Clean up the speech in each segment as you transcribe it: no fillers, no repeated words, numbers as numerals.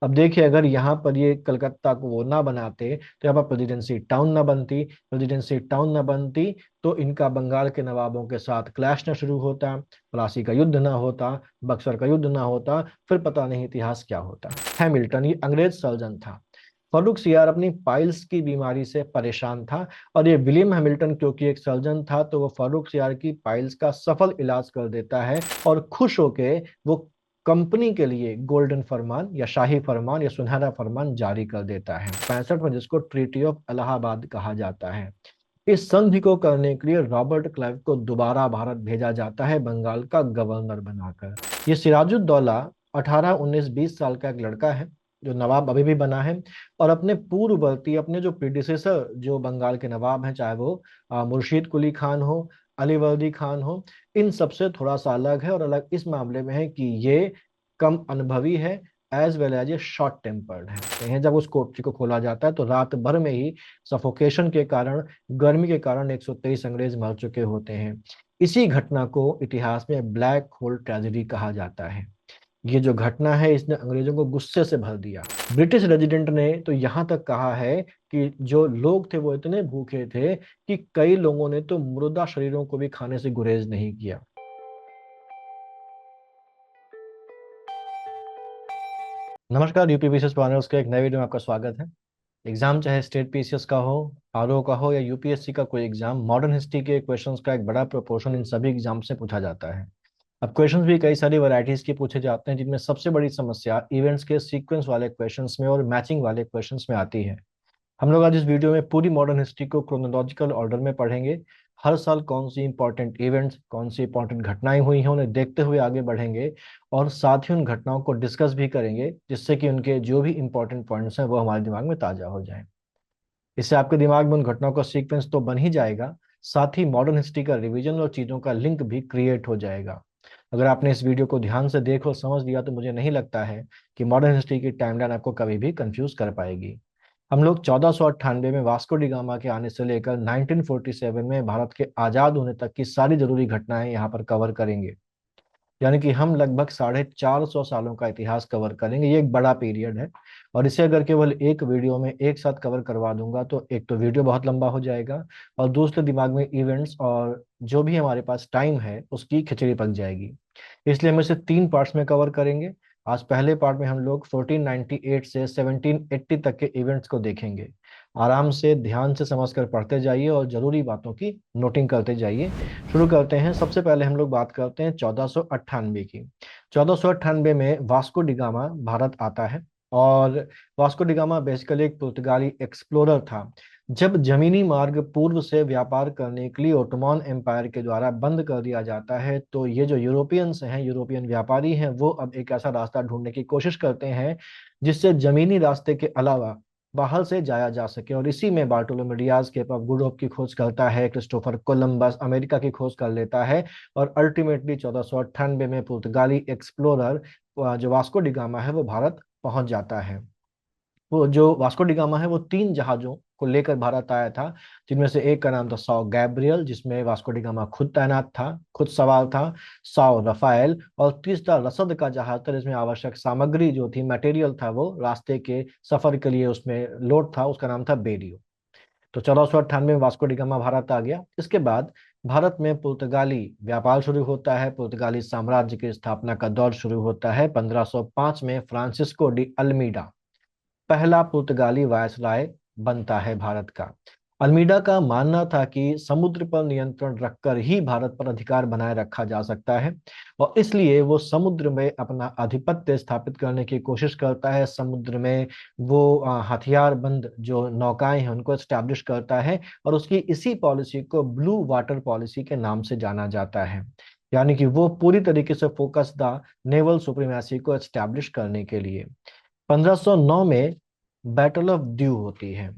अब देखिए, अगर यहाँ पर ये कलकत्ता को वो ना बनाते तो यहाँ पर प्रेसिडेंसी टाउन ना बनती, प्रेसिडेंसी टाउन ना बनती तो इनका बंगाल के नवाबों के साथ क्लैश ना शुरू होता, प्लासी का युद्ध ना होता, बक्सर का युद्ध ना होता, फिर पता नहीं इतिहास क्या होता। हैमिल्टन ये अंग्रेज सर्जन था। फर्रुख सियार अपनी पाइल्स की बीमारी से परेशान था, और ये विलियम हैमिल्टन क्योंकि एक सर्जन था तो वो फर्रुख सियार की पाइल्स का सफल इलाज कर देता है, और खुश होके वो कंपनी के लिए गोल्डन फरमान या शाही फरमान या सुनहरा फरमान जारी कर देता है 65 में, जिसको ट्रीटी ऑफ इलाहाबाद कहा जाता है। इस संधि को करने के लिए रॉबर्ट क्लाइव को दोबारा भारत भेजा जाता है बंगाल का गवर्नर बनाकर। ये सिराजुद्दौला 18 19 20 साल का एक लड़का है जो नवाब अभी भी बना है, और अपने पूर्ववर्ती अपने जो प्रीडिसेसर जो बंगाल के नवाब हैं, चाहे वो मुर्शीद कुली खान हो, अलीवर्दी खान हो, इन सबसे थोड़ा सा अलग है। और अलग इस मामले में है कि ये कम अनुभवी है, एज वेल एज ये शॉर्ट टेम्पर्ड है। कहीं जब उस कोठरी को खोला जाता है तो रात भर में ही सफोकेशन के कारण, गर्मी के कारण 123 अंग्रेज मर चुके होते हैं। इसी घटना को इतिहास में ब्लैक होल ट्रेजेडी कहा जाता है। ये जो घटना है इसने अंग्रेजों को गुस्से से भर दिया। ब्रिटिश रेजिडेंट ने तो यहाँ तक कहा है कि जो लोग थे वो इतने भूखे थे कि कई लोगों ने तो मुर्दा शरीरों को भी खाने से गुरेज नहीं किया। नमस्कार, यूपी पीसीएस प्लानर्स के एक नए वीडियो में आपका स्वागत है। एग्जाम चाहे स्टेट पीसीएस का हो, आरओ का हो या यूपीएससी का कोई एग्जाम, मॉडर्न हिस्ट्री के क्वेश्चंस का एक बड़ा प्रोपोर्शन इन सभी एग्जाम से पूछा जाता है। अब क्वेश्चंस भी कई सारी वैरायटीज के पूछे जाते हैं, जिनमें सबसे बड़ी समस्या इवेंट्स के सीक्वेंस वाले क्वेश्चंस में और मैचिंग वाले क्वेश्चंस में आती है। हम लोग आज इस वीडियो में पूरी मॉडर्न हिस्ट्री को क्रोनोलॉजिकल ऑर्डर में पढ़ेंगे। हर साल कौन सी इंपॉर्टेंट इवेंट्स, कौन सी इंपॉर्टेंट घटनाएं हुई हैं, उन्हें देखते हुए आगे बढ़ेंगे, और साथ ही उन घटनाओं को डिस्कस भी करेंगे, जिससे कि उनके जो भी इंपॉर्टेंट पॉइंट्स हैं वो हमारे दिमाग में ताजा हो जाएं। इससे आपके दिमाग में उन घटनाओं का सीक्वेंस तो बन ही जाएगा, साथ ही मॉडर्न हिस्ट्री का रिवीजन और चीजों का लिंक भी क्रिएट हो जाएगा। अगर आपने इस वीडियो को ध्यान से देख और समझ लिया तो मुझे नहीं लगता है कि मॉडर्न हिस्ट्री की टाइमलाइन आपको कभी भी कंफ्यूज कर पाएगी। हम लोग 1498 में वास्को डी गामा के आने से लेकर 1947 में भारत के आजाद होने तक की सारी जरूरी घटनाएं यहाँ पर कवर करेंगे। यानी कि हम लगभग 450 सालों का इतिहास कवर करेंगे। ये एक बड़ा पीरियड है, और इसे अगर केवल एक वीडियो में एक साथ कवर करवा दूंगा तो एक तो वीडियो बहुत लंबा हो जाएगा, और दूसरे दिमाग में इवेंट्स और जो भी हमारे पास टाइम है उसकी खिचड़ी पक जाएगी। इसलिए हम इसे 3 पार्ट्स में कवर करेंगे। आज पहले पार्ट में हम लोग 1498 से 1780 तक के इवेंट्स को देखेंगे। आराम से ध्यान से समझकर पढ़ते जाइए और जरूरी बातों की नोटिंग करते जाइए। शुरू करते हैं। सबसे पहले हम लोग बात करते हैं 1498 की। 1498 में वास्को डिगामा भारत आता है, और वास्को डिगामा बेसिकली एक पुर्तगाली एक्सप्लोरर था। जब जमीनी मार्ग पूर्व से व्यापार करने के लिए ओटोमान एम्पायर के द्वारा बंद कर दिया जाता है, तो ये जो यूरोपियंस हैं, यूरोपियन व्यापारी हैं, वो अब एक ऐसा रास्ता ढूंढने की कोशिश करते हैं जिससे जमीनी रास्ते के अलावा बाहर से जाया जा सके। और इसी में Bartolomeu Dias Cape of Good Hope की खोज करता है, क्रिस्टोफर कोलंबस अमेरिका की खोज कर लेता है, और अल्टीमेटली 1498 में पुर्तगाली एक्सप्लोरर जो वास्को डिगामा है वो भारत पहुंच जाता है। वो जो वास्को डिगामा है वो 3 जहाजों को लेकर भारत आया था, जिनमें से एक का नाम था साओ गैब्रियल, जिसमें वास्को डिगामा खुद तैनात था, खुद सवार था, साओ रफाएल, और तीसरा रसद का जहाज था जिसमें आवश्यक सामग्री जो थी, मटेरियल था, वो रास्ते के सफर के लिए उसमें लोड था, उसका नाम था बेरियो। तो 1498 में वास्को डिगामा भारत आ गया। इसके बाद भारत में पुर्तगाली व्यापार शुरू होता है, पुर्तगाली साम्राज्य की स्थापना का दौर शुरू होता है। 1505 में फ्रांसिस्को डी अल्मीडा पहला पुर्तगाली वायसराय बनता है भारत का। अल्मीडा का मानना था कि समुद्र पर नियंत्रण रखकर ही भारत पर अधिकार बनाए रखा जा सकता है, और इसलिए वो समुद्र में अपना आधिपत्य स्थापित करने की कोशिश करता है। समुद्र में वो हथियारबंद जो नौकाएं हैं उनको एस्टैब्लिश करता है, और उसकी इसी पॉलिसी को ब्लू वाटर पॉलिसी के नाम से जाना जाता है। यानी कि वो पूरी तरीके से फोकस था नेवल सुप्रीमेसी को एस्टैब्लिश करने के लिए। 1509 में बैटल ऑफ ड्यू होती है।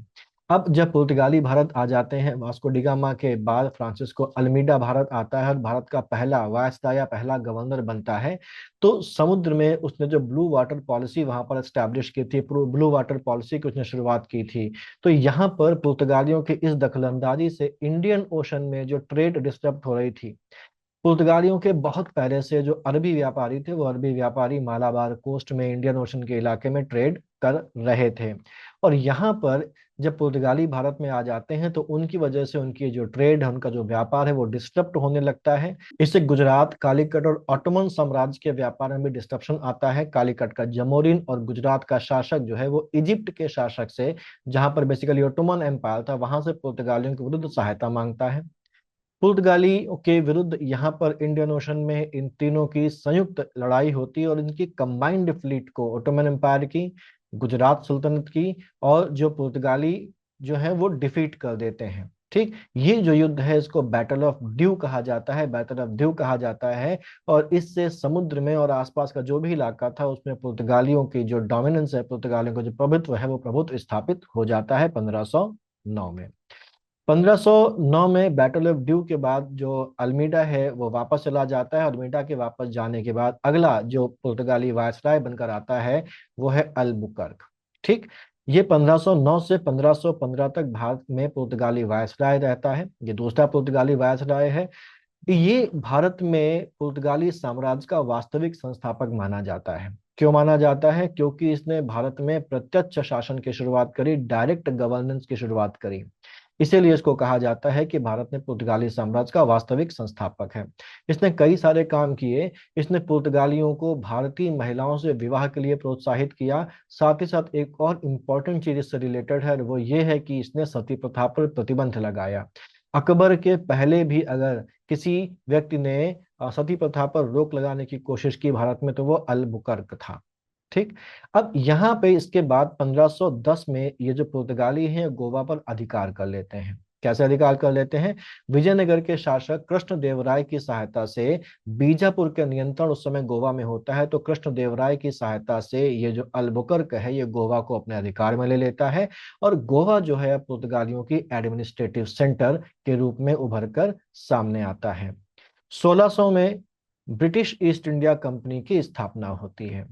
अब जब पुर्तगाली भारत आ जाते हैं, वास्को डिगामा के बाद फ्रांसिस्को अल्मीडा भारत आता है और भारत का पहला वायसराय या पहला गवर्नर बनता है, तो समुद्र में उसने जो ब्लू वाटर पॉलिसी वहां पर एस्टैब्लिश की थी, ब्लू वाटर पॉलिसी की उसने शुरुआत की थी। तो यहाँ पर पुर्तगालियों की इस दखलंदाजी से इंडियन ओशन में जो ट्रेड डिस्टर्ब हो रही थी, पुर्तगालियों के बहुत पहले से जो अरबी व्यापारी थे, वो अरबी व्यापारी मालाबार कोस्ट में, इंडियन ओशन के इलाके में ट्रेड कर रहे थे। और यहाँ पर जब पुर्तगाली भारत में आ जाते हैं तो उनकी वजह से उनकी जो ट्रेड है, उनका जो व्यापार है वो डिस्टर्ब होने लगता है। इससे गुजरात, कालीकट और ऑटोमन साम्राज्य के व्यापार में भी डिस्टरप्शन आता है। कालीकट का जमोरिन और गुजरात का शासक जो है वो इजिप्ट के शासक से, जहां पर बेसिकली ऑटोमन एम्पायर था, वहां से पुर्तगालियों के विरुद्ध सहायता मांगता है। पुर्तगाली के विरुद्ध यहाँ पर इंडियन ओशन में इन तीनों की संयुक्त लड़ाई होती है और इनकी कंबाइंड फ्लीट को, ऑटोमन एम्पायर की, गुजरात सल्तनत की और जो पुर्तगाली जो है वो डिफीट कर देते हैं। ठीक, ये जो युद्ध है इसको बैटल ऑफ ड्यू कहा जाता है, बैटल ऑफ ड्यू कहा जाता है। और इससे समुद्र में और आसपास का जो भी इलाका था उसमें पुर्तगालियों की जो डोमिनेंस है, पुर्तगालियों का जो प्रभुत्व है, वो प्रभुत्व स्थापित हो जाता है 1509 में। 1509 में बैटल ऑफ ड्यू के बाद जो अल्मीडा है वो वापस चला जाता है। अल्मीडा के वापस जाने के बाद अगला जो पुर्तगाली वायसराय बनकर आता है वो है अल्बुकर्क। ठीक, ये 1509 से 1515 तक भारत में पुर्तगाली वायसराय रहता है। ये दूसरा पुर्तगाली वायसराय है। ये भारत में पुर्तगाली साम्राज्य का वास्तविक संस्थापक माना जाता है। क्यों माना जाता है? क्योंकि इसने भारत में प्रत्यक्ष शासन की शुरुआत करी, डायरेक्ट गवर्नेंस की शुरुआत करी। इसीलिए इसको कहा जाता है कि भारत में पुर्तगाली साम्राज्य का वास्तविक संस्थापक है। इसने कई सारे काम किए। इसने पुर्तगालियों को भारतीय महिलाओं से विवाह के लिए प्रोत्साहित किया। साथ ही साथ एक और इम्पोर्टेंट चीज इससे रिलेटेड है, वो ये है कि इसने सती प्रथा पर प्रतिबंध लगाया। अकबर के पहले भी अगर किसी व्यक्ति ने सती प्रथा पर रोक लगाने की कोशिश की भारत में, तो वो अलबुकर्क था। ठीक, अब यहाँ पे इसके बाद 1510 में ये जो पुर्तगाली हैं गोवा पर अधिकार कर लेते हैं। कैसे अधिकार कर लेते हैं? विजयनगर के शासक कृष्णदेवराय की सहायता से, बीजापुर के नियंत्रण उस समय गोवा में होता है, तो कृष्णदेवराय की सहायता से ये जो अल्बुकर्क है ये गोवा को अपने अधिकार में ले लेता है। और गोवा जो है पुर्तगालियों की एडमिनिस्ट्रेटिव सेंटर के रूप में उभर कर सामने आता है। 1600 में ब्रिटिश ईस्ट इंडिया कंपनी की स्थापना होती है।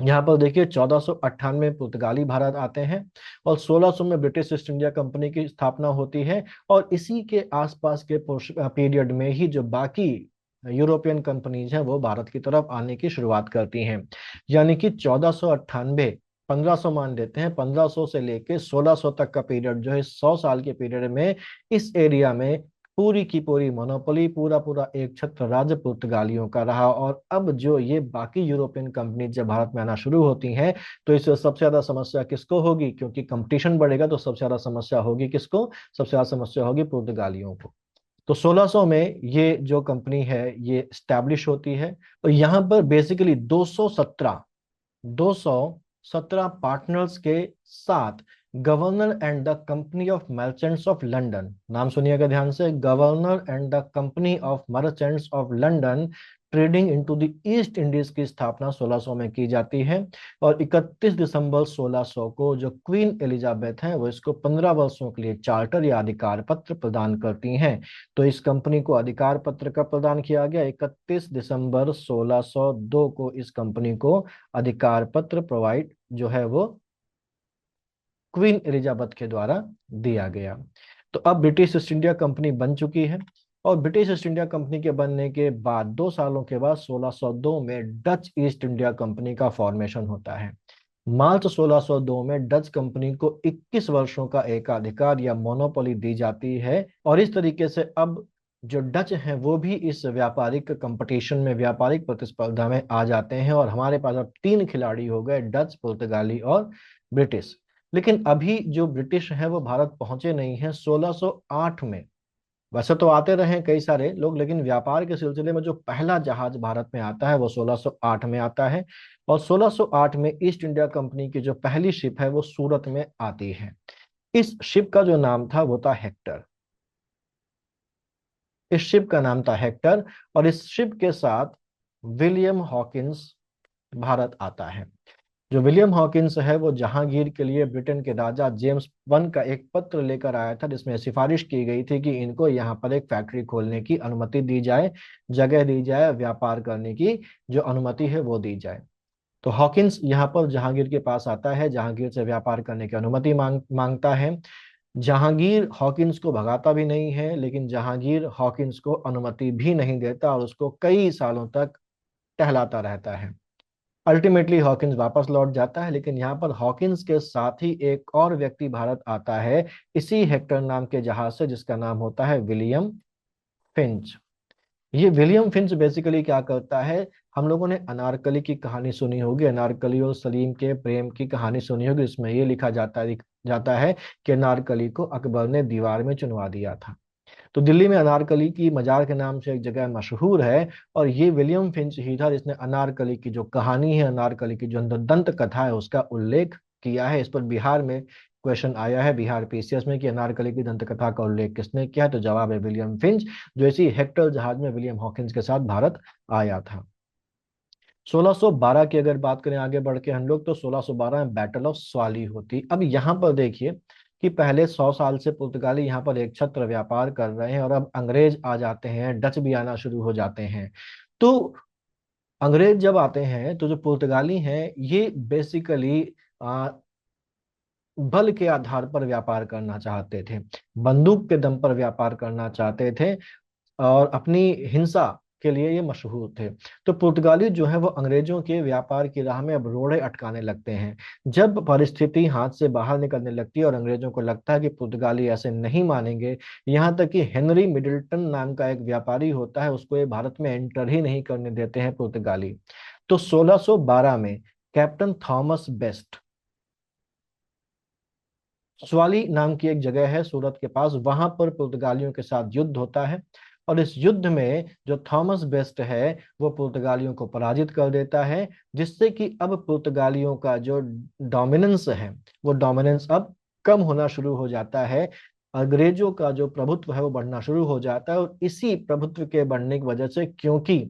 यहाँ पर देखिए 1498 पुर्तगाली भारत आते हैं और 1600 में ब्रिटिश ईस्ट इंडिया कंपनी की स्थापना होती है। और इसी के आसपास के पीरियड में ही जो बाकी यूरोपियन कंपनीज हैं वो भारत की तरफ आने की शुरुआत करती हैं। यानी कि 1498, 1500 मान लेते हैं, 1500 से लेके 1600 तक का पीरियड जो है, 100 साल के पीरियड में इस एरिया में पूरी की पूरी मोनोपोली, पूरा पूरा एक छत्र राज्य पुर्तगालियों का रहा। और अब जो ये बाकी यूरोपियन कंपनी जब भारत में आना शुरू होती हैं तो इससे सबसे ज्यादा समस्या किसको होगी? क्योंकि कंपटीशन बढ़ेगा तो सबसे ज्यादा समस्या होगी किसको? सबसे ज्यादा समस्या होगी पुर्तगालियों को। तो 1600 में ये जो कंपनी है ये स्टैब्लिश होती है। और यहाँ पर बेसिकली 217 पार्टनर्स के साथ governor and the company of merchants of London, नाम सुनिएगा ध्यान से, governor and the company of merchants of London trading into the east Indies की स्थापना 1600 में की जाती है। और 31 दिसंबर 1600 को जो क्वीन एलिजाबेथ हैं वो इसको 15 वर्षों के लिए चार्टर या अधिकार पत्र प्रदान करती हैं। तो इस कंपनी को अधिकार पत्र का प्रदान किया गया 31 दिसंबर 1602 को। इस कंपनी को अधिकार पत्र प्रोवाइड जो है वो क्वीन एलिजाबेथ के द्वारा दिया गया। तो अब ब्रिटिश ईस्ट इंडिया कंपनी बन चुकी है। और ब्रिटिश ईस्ट इंडिया कंपनी के बनने के बाद 2 सालों के बाद 1602 में डच ईस्ट इंडिया कंपनी का फॉर्मेशन होता है। मार्च 1602 में डच कंपनी को 21 वर्षों का एकाधिकार या मोनोपोली दी जाती है। और इस तरीके से अब जो डच हैं वो भी इस व्यापारिक कंपटीशन में, व्यापारिक प्रतिस्पर्धा में आ जाते हैं। और हमारे पास अब 3 खिलाड़ी हो गए, डच, पुर्तगाली और ब्रिटिश। लेकिन अभी जो ब्रिटिश हैं वो भारत पहुंचे नहीं हैं। 1608 में, वैसे तो आते रहे कई सारे लोग, लेकिन व्यापार के सिलसिले में जो पहला जहाज भारत में आता है वो 1608 में आता है। और 1608 में ईस्ट इंडिया कंपनी की जो पहली शिप है वो सूरत में आती है। इस शिप का जो नाम था वो था हेक्टर। इस शिप का नाम था हेक्टर। और इस शिप के साथ विलियम हॉकिंस भारत आता है। जो विलियम हॉकिंस है वो जहांगीर के लिए ब्रिटेन के राजा जेम्स वन का एक पत्र लेकर आया था, जिसमें सिफारिश की गई थी कि इनको यहाँ पर एक फैक्ट्री खोलने की अनुमति दी जाए, जगह दी जाए, व्यापार करने की जो अनुमति है वो दी जाए। तो हॉकिंस यहाँ पर जहांगीर के पास आता है, जहांगीर से व्यापार करने की अनुमति मांगता है। जहांगीर हॉकिंस को भगाता भी नहीं है, लेकिन जहांगीर हॉकिंस को अनुमति भी नहीं देता और उसको कई सालों तक टहलाता रहता है। अल्टीमेटली हॉकिंस वापस लौट जाता है, लेकिन यहाँ पर हॉकिंस के साथ ही एक और व्यक्ति भारत आता है इसी हेक्टर नाम के जहाज से, जिसका नाम होता है विलियम फिंच। ये विलियम फिंच बेसिकली क्या करता है, हम लोगों ने अनारकली की कहानी सुनी होगी, अनारकली और सलीम के प्रेम की कहानी सुनी होगी। इसमें ये लिखा जाता है कि अनारकली को अकबर ने दीवार में चुनवा दिया था। तो दिल्ली में अनारकली की मजार के नाम से एक जगह मशहूर है, और ये विलियम फिंच ही था जिसने अनारकली की जो कहानी है, अनारकली की जो दंत कथा है, उसका उल्लेख किया है। इस पर बिहार में क्वेश्चन आया है, बिहार पीसीएस में, कि अनारकली की दंत कथा का उल्लेख किसने किया है, तो जवाब है विलियम फिंच, जो इसी हेक्टर जहाज में विलियम हॉकिंस के साथ भारत आया था। 1612 की अगर बात करें आगे बढ़ के हम लोग, तो 1612 में बैटल ऑफ स्वाली होती। अब यहाँ पर देखिए कि पहले 100 साल से पुर्तगाली यहाँ पर एक छत्र व्यापार कर रहे हैं, और अब अंग्रेज आ जाते हैं, डच भी आना शुरू हो जाते हैं। तो अंग्रेज जब आते हैं तो जो पुर्तगाली हैं ये बेसिकली बल के आधार पर व्यापार करना चाहते थे, बंदूक के दम पर व्यापार करना चाहते थे, और अपनी हिंसा के लिए ये मशहूर थे। तो पुर्तगाली जो है वो अंग्रेजों के व्यापार की राह में अब रोड़े अटकाने लगते हैं। जब परिस्थिति हाथ से बाहर निकलने लगती है और अंग्रेजों को लगता है कि पुर्तगाली ऐसे नहीं मानेंगे, यहाँ तक कि हेनरी मिडिल्टन नाम का एक व्यापारी होता है, उसको ये भारत में एंटर ही नहीं करने देते हैं पुर्तगाली। तो 1612 में कैप्टन थॉमस बेस्ट, स्वाली नाम की एक जगह है सूरत के पास, वहां पर पुर्तगालियों के साथ युद्ध होता है। और इस युद्ध में जो थॉमस बेस्ट है वो पुर्तगालियों को पराजित कर देता है, जिससे कि अब पुर्तगालियों का जो डोमिनेंस है वो डोमिनेंस अब कम होना शुरू हो जाता है। अंग्रेजों का जो प्रभुत्व है वो बढ़ना शुरू हो जाता है, और इसी प्रभुत्व के बढ़ने की वजह से, क्योंकि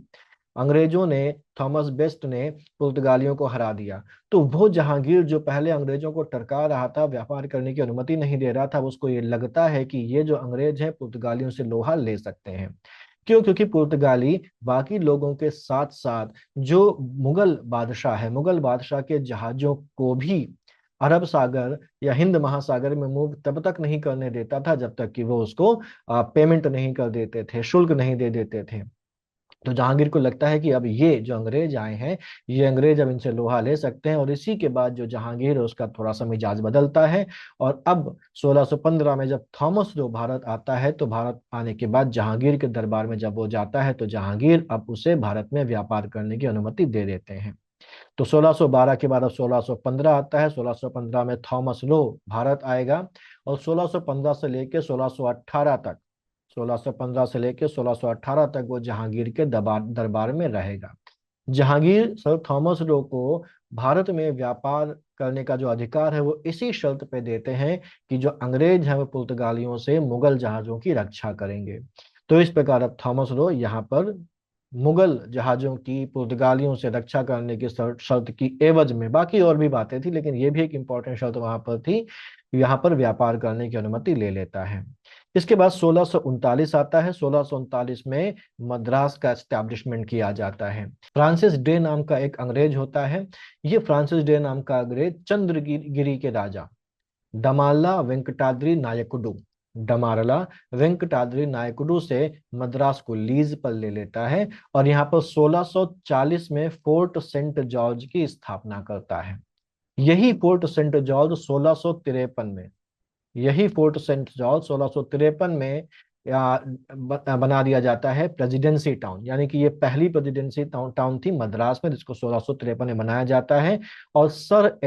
अंग्रेजों ने, थॉमस बेस्ट ने पुर्तगालियों को हरा दिया, तो वो जहांगीर जो पहले अंग्रेजों को टरका रहा था, व्यापार करने की अनुमति नहीं दे रहा था, उसको ये लगता है कि ये जो अंग्रेज हैं पुर्तगालियों से लोहा ले सकते हैं। क्यों? क्योंकि पुर्तगाली बाकी लोगों के साथ साथ जो मुगल बादशाह है, मुगल बादशाह के जहाजों को भी अरब सागर या हिंद महासागर में मूव तब तक नहीं करने देता था जब तक कि वो उसको पेमेंट नहीं कर देते थे, शुल्क नहीं दे देते थे। तो जहांगीर को लगता है कि अब ये जो अंग्रेज आए हैं, ये अंग्रेज अब इनसे लोहा ले सकते हैं, और इसी के बाद जो जहांगीर है उसका थोड़ा सा मिजाज बदलता है। और अब 1615 में जब थॉमस जो भारत आता है, तो भारत आने के बाद जहांगीर के दरबार में जब वो जाता है, तो जहांगीर अब उसे भारत में व्यापार करने की अनुमति दे देते हैं। तो 1612 के बाद अब 1615 आता है। 1615 में थॉमस लो भारत आएगा, और 1615 से लेके 1618 तक, 1615 से लेके 1618 तक वो जहांगीर के दरबार दरबार में रहेगा। जहांगीर सर थॉमस लो को भारत में व्यापार करने का जो अधिकार है वो इसी शर्त पे देते हैं कि जो अंग्रेज हैं वो पुर्तगालियों से मुगल जहाजों की रक्षा करेंगे। तो इस प्रकार अब थॉमस लो यहाँ पर मुगल जहाजों की पुर्तगालियों से रक्षा करने की शर्त शर्त की एवज में, बाकी और भी बातें थी लेकिन ये भी एक इंपॉर्टेंट शर्त वहां पर थी, यहाँ पर व्यापार करने की अनुमति ले लेता है। इसके बाद 1639 आता है। 1639 में मद्रास का एस्टैब्लिशमेंट किया जाता है। फ्रांसिस डे नाम का एक अंग्रेज होता है। ये फ्रांसिस डे नाम का अंग्रेज चंद्रगिरी के राजा डमाला वेंकटाद्रि नायकुडू, डमारला वेंकटाद्रि नायकुडू से मद्रास को लीज पर ले लेता है, और यहाँ पर 1640 में फोर्ट सेंट जॉर्ज की स्थापना करता है। यही फोर्ट सेंट जॉर्ज 1653 में, यही फोर्ट सेंट जॉर्ज 1653 में बना दिया जाता है प्रेसिडेंसी टाउन, यानी कि ये पहली प्रेसिडेंसी टाउन थी मद्रास में, जिसको 1653 में बनाया जाता है। और सर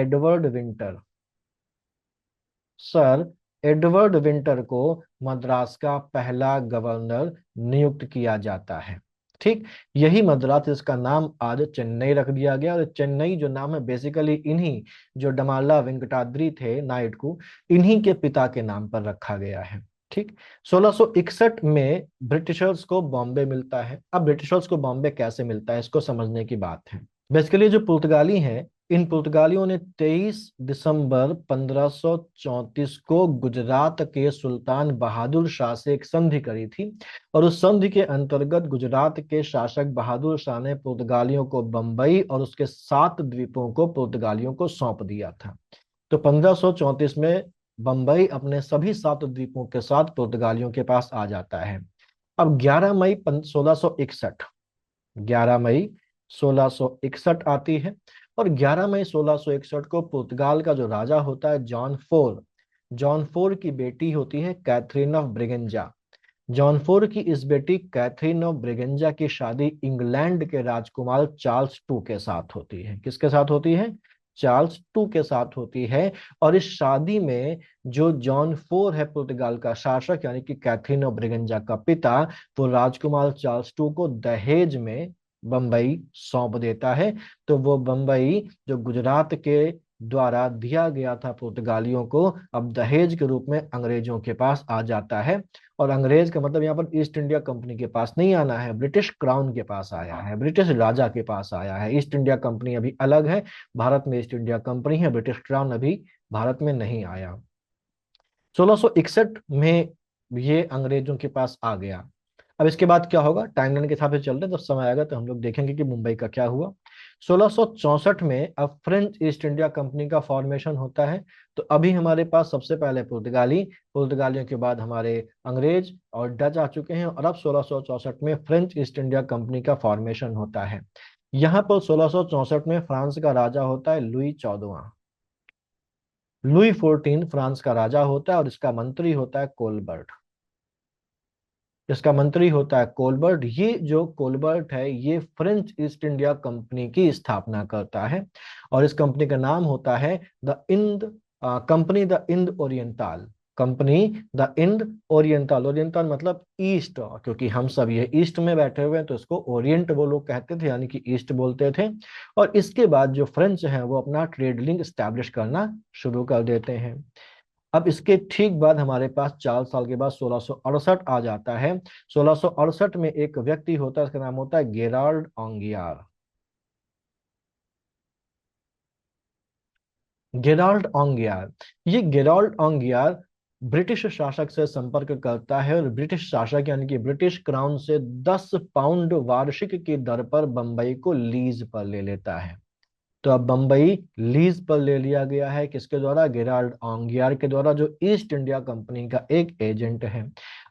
एडवर्ड विंटर को मद्रास का पहला गवर्नर नियुक्त किया जाता है। ठीक, यही मद्रास, इसका नाम आज चेन्नई रख दिया गया, और चेन्नई जो नाम है बेसिकली इन्हीं जो डमाला वेंकटाद्रि थे नायडू, इन्हीं के पिता के नाम पर रखा गया है। ठीक, 1661 में ब्रिटिशर्स को बॉम्बे मिलता है। अब ब्रिटिशर्स को बॉम्बे कैसे मिलता है इसको समझने की बात है। बेसिकली जो पुर्तगाली हैं, इन पुर्तगालियों ने 23 दिसंबर 1534 को गुजरात के सुल्तान बहादुर शाह से एक संधि करी थी, और उस संधि के अंतर्गत गुजरात के शासक बहादुर शाह ने पुर्तगालियों को बंबई और उसके 7 द्वीपों को पुर्तगालियों को सौंप दिया था। तो 1534 में बंबई अपने सभी 7 द्वीपों के साथ पुर्तगालियों के पास आ जाता है। अब 11 मई 1661, 11 मई 1661 आती है, और 11 मई 1661 को पुर्तगाल का जो राजा होता है जॉन फोर, जॉन फोर की बेटी होती है Catherine of Braganza. John four की इस बेटी कैथरीन ऑफ ब्रिगेंजा की शादी इंग्लैंड के राजकुमार चार्ल्स टू के साथ होती है। किसके साथ होती है? चार्ल्स टू के साथ होती है। और इस शादी में जो जॉन फोर है पुर्तगाल का शासक, यानी कि कैथरीन ऑफ ब्रिगेंजा का पिता, वो राजकुमार चार्ल्स टू को दहेज में बंबई सौंप देता है। तो वो बंबई जो गुजरात के द्वारा दिया गया था पुर्तगालियों को, अब दहेज के रूप में अंग्रेजों के पास आ जाता है। और अंग्रेज का मतलब यहाँ पर ईस्ट इंडिया कंपनी के पास नहीं आना है, ब्रिटिश क्राउन के पास आया है, ब्रिटिश राजा के पास आया है। ईस्ट इंडिया कंपनी अभी अलग है, भारत में ईस्ट इंडिया कंपनी है, ब्रिटिश क्राउन अभी भारत में नहीं आया। 1661 में ये अंग्रेजों के पास आ गया। अब इसके बाद क्या होगा, टाइमलाइन के हिसाब से चल रहे, जब समय आएगा तो हम लोग देखेंगे कि मुंबई का क्या हुआ। 1664 में अब फ्रेंच ईस्ट इंडिया कंपनी का फॉर्मेशन होता है। तो अभी हमारे पास सबसे पहले पुर्तगाली, पुर्तगालियों के बाद हमारे अंग्रेज और डच आ चुके हैं, और अब 1664 में फ्रेंच ईस्ट इंडिया कंपनी का फॉर्मेशन होता है। यहाँ पर 1664 में फ्रांस का राजा होता है लुई 14वां, लुई 14 फ्रांस का राजा होता है, और इसका मंत्री होता है कोलबर्ट। इसका मंत्री होता है कोलबर्ट। ये जो कोलबर्ट है ये फ्रेंच ईस्ट इंडिया कंपनी की स्थापना करता है, और इस कंपनी का नाम होता है the Ind company, the Ind oriental company, the Ind oriental. Oriental मतलब ईस्ट, क्योंकि हम सब ये ईस्ट में बैठे हुए हैं तो इसको ओरिएंट वो लोग कहते थे, यानी कि ईस्ट बोलते थे। और इसके बाद जो फ्रेंच हैं वो अपना ट्रेड लिंक स्टैब्लिश करना शुरू कर देते हैं। अब इसके ठीक बाद हमारे पास 4 साल के बाद 1668 आ जाता है। 1668 में एक व्यक्ति होता है, उसका नाम होता है गेराल्ड ऑंगियार। गेराल्ड ऑंगियार, ये गेराल्ड ऑंगियार ब्रिटिश शासक से संपर्क करता है, और ब्रिटिश शासक यानी कि ब्रिटिश क्राउन से 10 पाउंड वार्षिक की दर पर बंबई को लीज पर ले लेता है। तो अब बंबई लीज पर ले लिया गया है, किसके द्वारा? गेराल्ड ऑंगियार के द्वारा, जो ईस्ट इंडिया कंपनी का एक एजेंट है।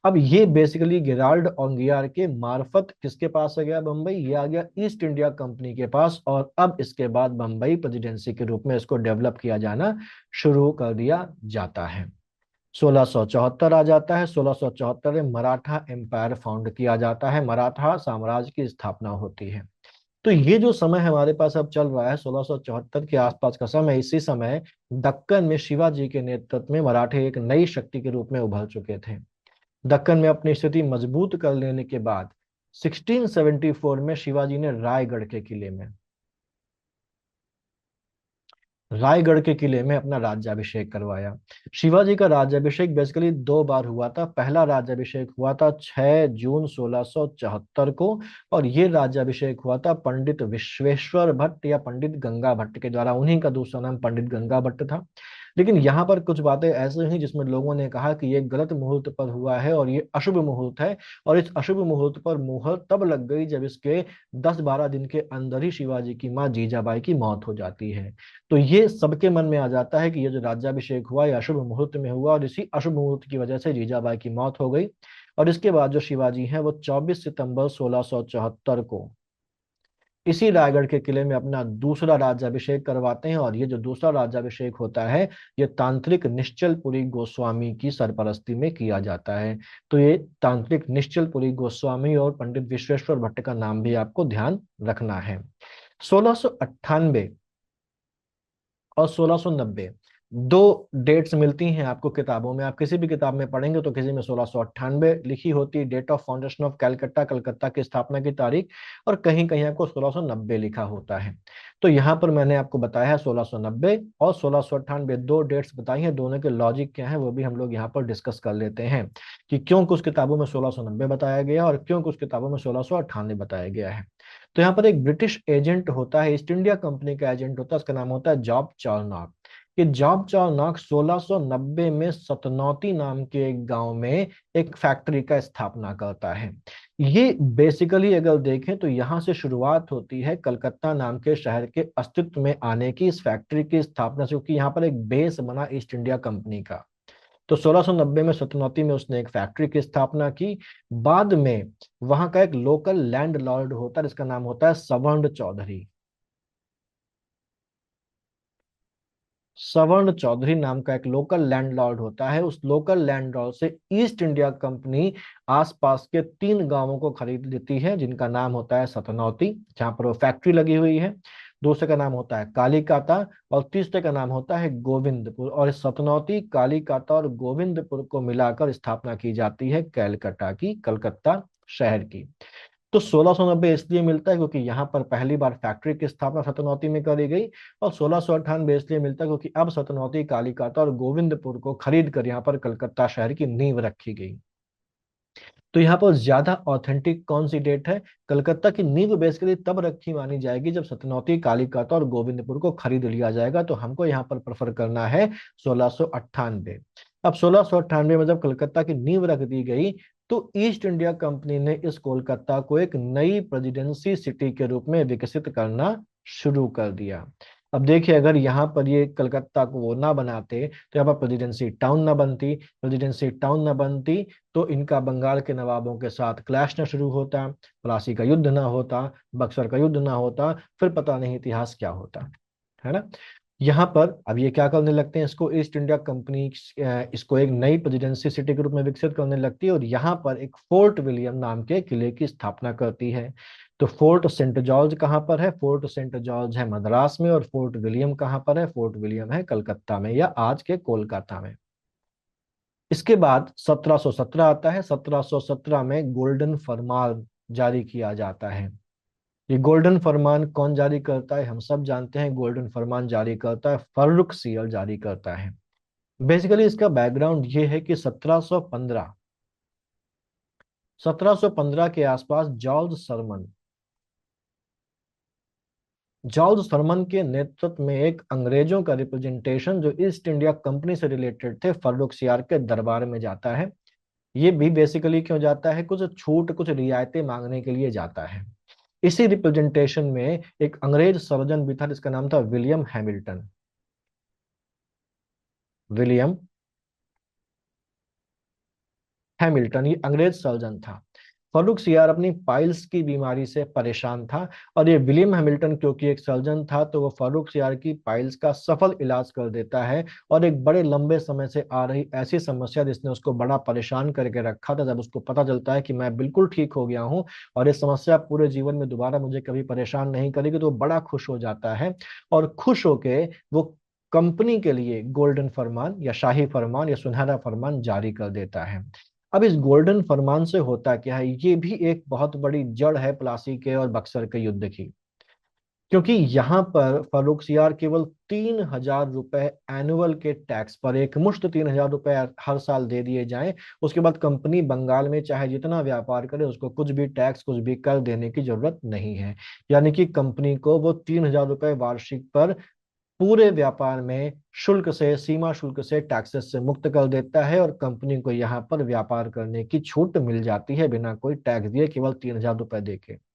अब ये बेसिकली गेराल्ड ऑंगियार के मार्फत किसके पास आ गया बंबई? ये आ गया ईस्ट इंडिया कंपनी के पास, और अब इसके बाद बंबई प्रेसिडेंसी के रूप में इसको डेवलप किया जाना शुरू कर दिया जाता है। 1674 आ जाता है। 1674 में मराठा एम्पायर फाउंड किया जाता है, मराठा साम्राज्य की स्थापना होती है। तो ये जो समय हमारे पास अब चल रहा है 1674 के आसपास का समय, इसी समय दक्कन में शिवाजी के नेतृत्व में मराठे एक नई शक्ति के रूप में उभर चुके थे। दक्कन में अपनी स्थिति मजबूत कर लेने के बाद 1674 में शिवाजी ने रायगढ़ के किले में अपना राज्याभिषेक करवाया। शिवाजी का राज्याभिषेक बेसिकली 2 बार हुआ था। पहला राज्याभिषेक हुआ था 6 जून 1674 को, और ये राज्याभिषेक हुआ था पंडित विश्वेश्वर भट्ट या पंडित गंगा भट्ट के द्वारा। उन्हीं का दूसरा नाम पंडित गंगा भट्ट था। लेकिन यहाँ पर कुछ बातें ऐसे हैं जिसमें लोगों ने कहा कि ये गलत मुहूर्त पर हुआ है और ये अशुभ मुहूर्त है, और इस अशुभ मुहूर्त पर मुहर तब लग गई जब इसके 10-12 दिन के अंदर ही शिवाजी की माँ जीजाबाई की मौत हो जाती है। तो ये सबके मन में आ जाता है कि ये जो राज्याभिषेक हुआ ये अशुभ मुहूर्त में हुआ, और इसी अशुभ मुहूर्त की वजह से जीजाबाई की मौत हो गई। और इसके बाद जो शिवाजी हैं वो 24 सितंबर 1674 को इसी रायगढ़ के किले में अपना दूसरा राज्याभिषेक करवाते हैं, और ये जो दूसरा राज्याभिषेक होता है ये तांत्रिक निश्चलपुरी गोस्वामी की सरपरस्ती में किया जाता है। तो ये तांत्रिक निश्चलपुरी गोस्वामी और पंडित विश्वेश्वर भट्ट का नाम भी आपको ध्यान रखना है। 1698 और 1690 दो डेट्स मिलती हैं आपको किताबों में। आप किसी भी किताब में पढ़ेंगे तो किसी में 1698 लिखी होती है, date of foundation of Calcutta, Calcutta की स्थापना की तारीख, और कहीं कहीं आपको 1690 लिखा होता है। तो यहाँ पर मैंने आपको बताया है 1690 और 1698 दो डेट्स बताई हैं। दोनों के लॉजिक क्या है वो भी हम लोग यहाँ पर डिस्कस कर लेते हैं, कि क्यों कुछ किताबों में 1690 बताया गया और क्यों कुछ किताबों में 1698 बताया गया है। तो यहाँ पर एक ब्रिटिश एजेंट होता है, ईस्ट इंडिया कंपनी का एजेंट होता है, उसका नाम होता है जॉब चार्नॉक। कि जॉब चार्नॉक 1690 में सतनौती नाम के एक गांव में एक फैक्ट्री का स्थापना करता है। ये बेसिकली अगर देखें तो यहाँ से शुरुआत होती है कलकत्ता नाम के शहर के अस्तित्व में आने की, इस फैक्ट्री की स्थापना से, क्योंकि यहाँ पर एक बेस बना ईस्ट इंडिया कंपनी का। तो 1690 में सतनौती में उसने एक फैक्ट्री की स्थापना की। बाद में वहां का एक लोकल लैंड लॉर्ड होता है जिसका नाम होता है सवर्ण चौधरी। सवर्ण चौधरी नाम का एक लोकल लैंडलॉर्ड होता है। उस लोकल लैंडलॉर्ड से ईस्ट इंडिया कंपनी आसपास के 3 गांवों को खरीद लेती है जिनका नाम होता है सतनौती, जहां पर वो फैक्ट्री लगी हुई है। दूसरे का नाम होता है कालीकाता और तीसरे का नाम होता है गोविंदपुर। और इस सतनौती, कालीकाता और गोविंदपुर को मिलाकर स्थापना की जाती है कैलकाटा की, कलकत्ता शहर की। तो 1690 इसलिए मिलता है क्योंकि यहाँ पर पहली बार फैक्ट्री की स्थापना सतनौती में करी गई। और 1698 इसलिए मिलता है क्योंकि अब सतनौती, कालीकाता और गोविंदपुर को खरीद कर यहाँ पर कलकत्ता शहर की नींव रखी गई। तो यहाँ पर ज्यादा ऑथेंटिक कौन सी डेट है? कलकत्ता की नींव बेसिकली तब रखी मानी जाएगी जब सतनौती, कालीकाता और गोविंदपुर को खरीद लिया जाएगा। तो हमको यहाँ पर प्रेफर करना है 1698। अब 1698 में जब कलकत्ता की नींव रख दी गई तो ईस्ट इंडिया कंपनी ने इस कोलकाता को एक नई प्रेसिडेंसी सिटी के रूप में विकसित करना शुरू कर दिया। अब देखिए, अगर यहाँ पर ये कलकत्ता को वो ना बनाते तो यहाँ पर प्रेसिडेंसी टाउन ना बनती। प्रेसिडेंसी टाउन ना बनती तो इनका बंगाल के नवाबों के साथ क्लैश ना शुरू होता, प्लासी का युद्ध ना होता, बक्सर का युद्ध ना होता, फिर पता नहीं इतिहास क्या होता, है ना। यहाँ पर अब ये क्या करने लगते हैं, इसको ईस्ट इंडिया कंपनी इसको एक नई प्रेसिडेंसी सिटी के रूप में विकसित करने लगती है और यहाँ पर एक फोर्ट विलियम नाम के किले की स्थापना करती है। तो फोर्ट सेंट जॉर्ज कहाँ पर है? फोर्ट सेंट जॉर्ज है मद्रास में। और फोर्ट विलियम कहाँ पर है? फोर्ट विलियम है कलकत्ता में या आज के कोलकाता में। इसके बाद 1717 आता है। 1717 में गोल्डन फरमान जारी किया जाता है। ये गोल्डन फरमान कौन जारी करता है? हम सब जानते हैं गोल्डन फरमान जारी करता है फर्रुख सियल जारी करता है। बेसिकली इसका बैकग्राउंड ये है कि 1715 के आसपास जॉर्ज सरमन के नेतृत्व में एक अंग्रेजों का रिप्रेजेंटेशन जो ईस्ट इंडिया कंपनी से रिलेटेड थे, फर्रुख सियार के दरबार में जाता है। ये भी बेसिकली क्यों जाता है? कुछ छूट, कुछ रियायतें मांगने के लिए जाता है। इसी रिप्रेजेंटेशन में एक अंग्रेज सर्जन भी था जिसका नाम था विलियम हैमिल्टन। विलियम हैमिल्टन ये अंग्रेज सर्जन था। फर्रुख सियार अपनी पाइल्स की बीमारी से परेशान था और ये विलियम हैमिल्टन क्योंकि एक सर्जन था तो वो फर्रुख सियार की पाइल्स का सफल इलाज कर देता है। और एक बड़े लंबे समय से आ रही ऐसी समस्या जिसने उसको बड़ा परेशान करके रखा था, जब उसको पता चलता है कि मैं बिल्कुल ठीक हो गया हूँ और ये समस्या पूरे जीवन में दोबारा मुझे कभी परेशान नहीं करेगी, तो वो बड़ा खुश हो जाता है। और खुश होके वो कंपनी के लिए गोल्डन फरमान या शाही फरमान या सुनहरा फरमान जारी कर देता है। अब इस गोल्डन फरमान से होता क्या है? ये भी एक बहुत बड़ी जड़ है प्लासी के और बक्सर के युद्ध की। क्योंकि यहाँ पर फर्रुख सियार केवल 3,000 रुपए एनुअल के टैक्स पर, एक मुश्त 3,000 रुपए हर साल दे दिए जाएं, उसके बाद कंपनी बंगाल में चाहे जितना व्यापार करे उसको कुछ भी टैक्स, कुछ भी कर देने की जरूरत नहीं है। यानी कि कंपनी को वो 3,000 रुपए वार्षिक पर पूरे व्यापार में शुल्क से, सीमा शुल्क से, टैक्सेस से मुक्त कर देता है और कंपनी को यहाँ पर व्यापार करने की छूट मिल जाती है बिना कोई टैक्स दिए, केवल 3,000 रुपए देके।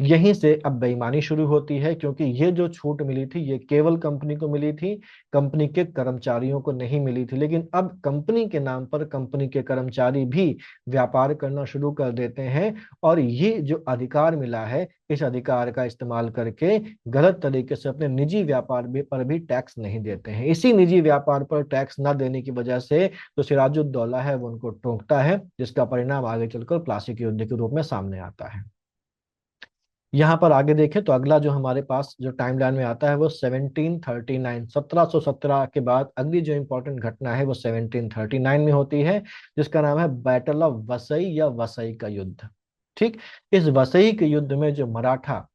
यहीं से अब बेईमानी शुरू होती है क्योंकि ये जो छूट मिली थी ये केवल कंपनी को मिली थी, कंपनी के कर्मचारियों को नहीं मिली थी। लेकिन अब कंपनी के नाम पर कंपनी के कर्मचारी भी व्यापार करना शुरू कर देते हैं और ये जो अधिकार मिला है इस अधिकार का इस्तेमाल करके गलत तरीके से अपने निजी व्यापार पर भी टैक्स नहीं देते हैं। इसी निजी व्यापार पर टैक्स न देने की वजह से जो सिराजुद्दौला है वो उनको टोकता है, जिसका परिणाम आगे चलकर प्लासी के युद्ध के रूप में सामने आता है। यहाँ पर आगे देखें तो अगला जो हमारे पास जो टाइमलाइन में आता है वो 1739, 1717 के बाद अगली जो इंपॉर्टेंट घटना है वो 1739 में होती है, जिसका नाम है बैटल ऑफ वसई या वसई का युद्ध। ठीक। इस वसई के युद्ध में जो मराठा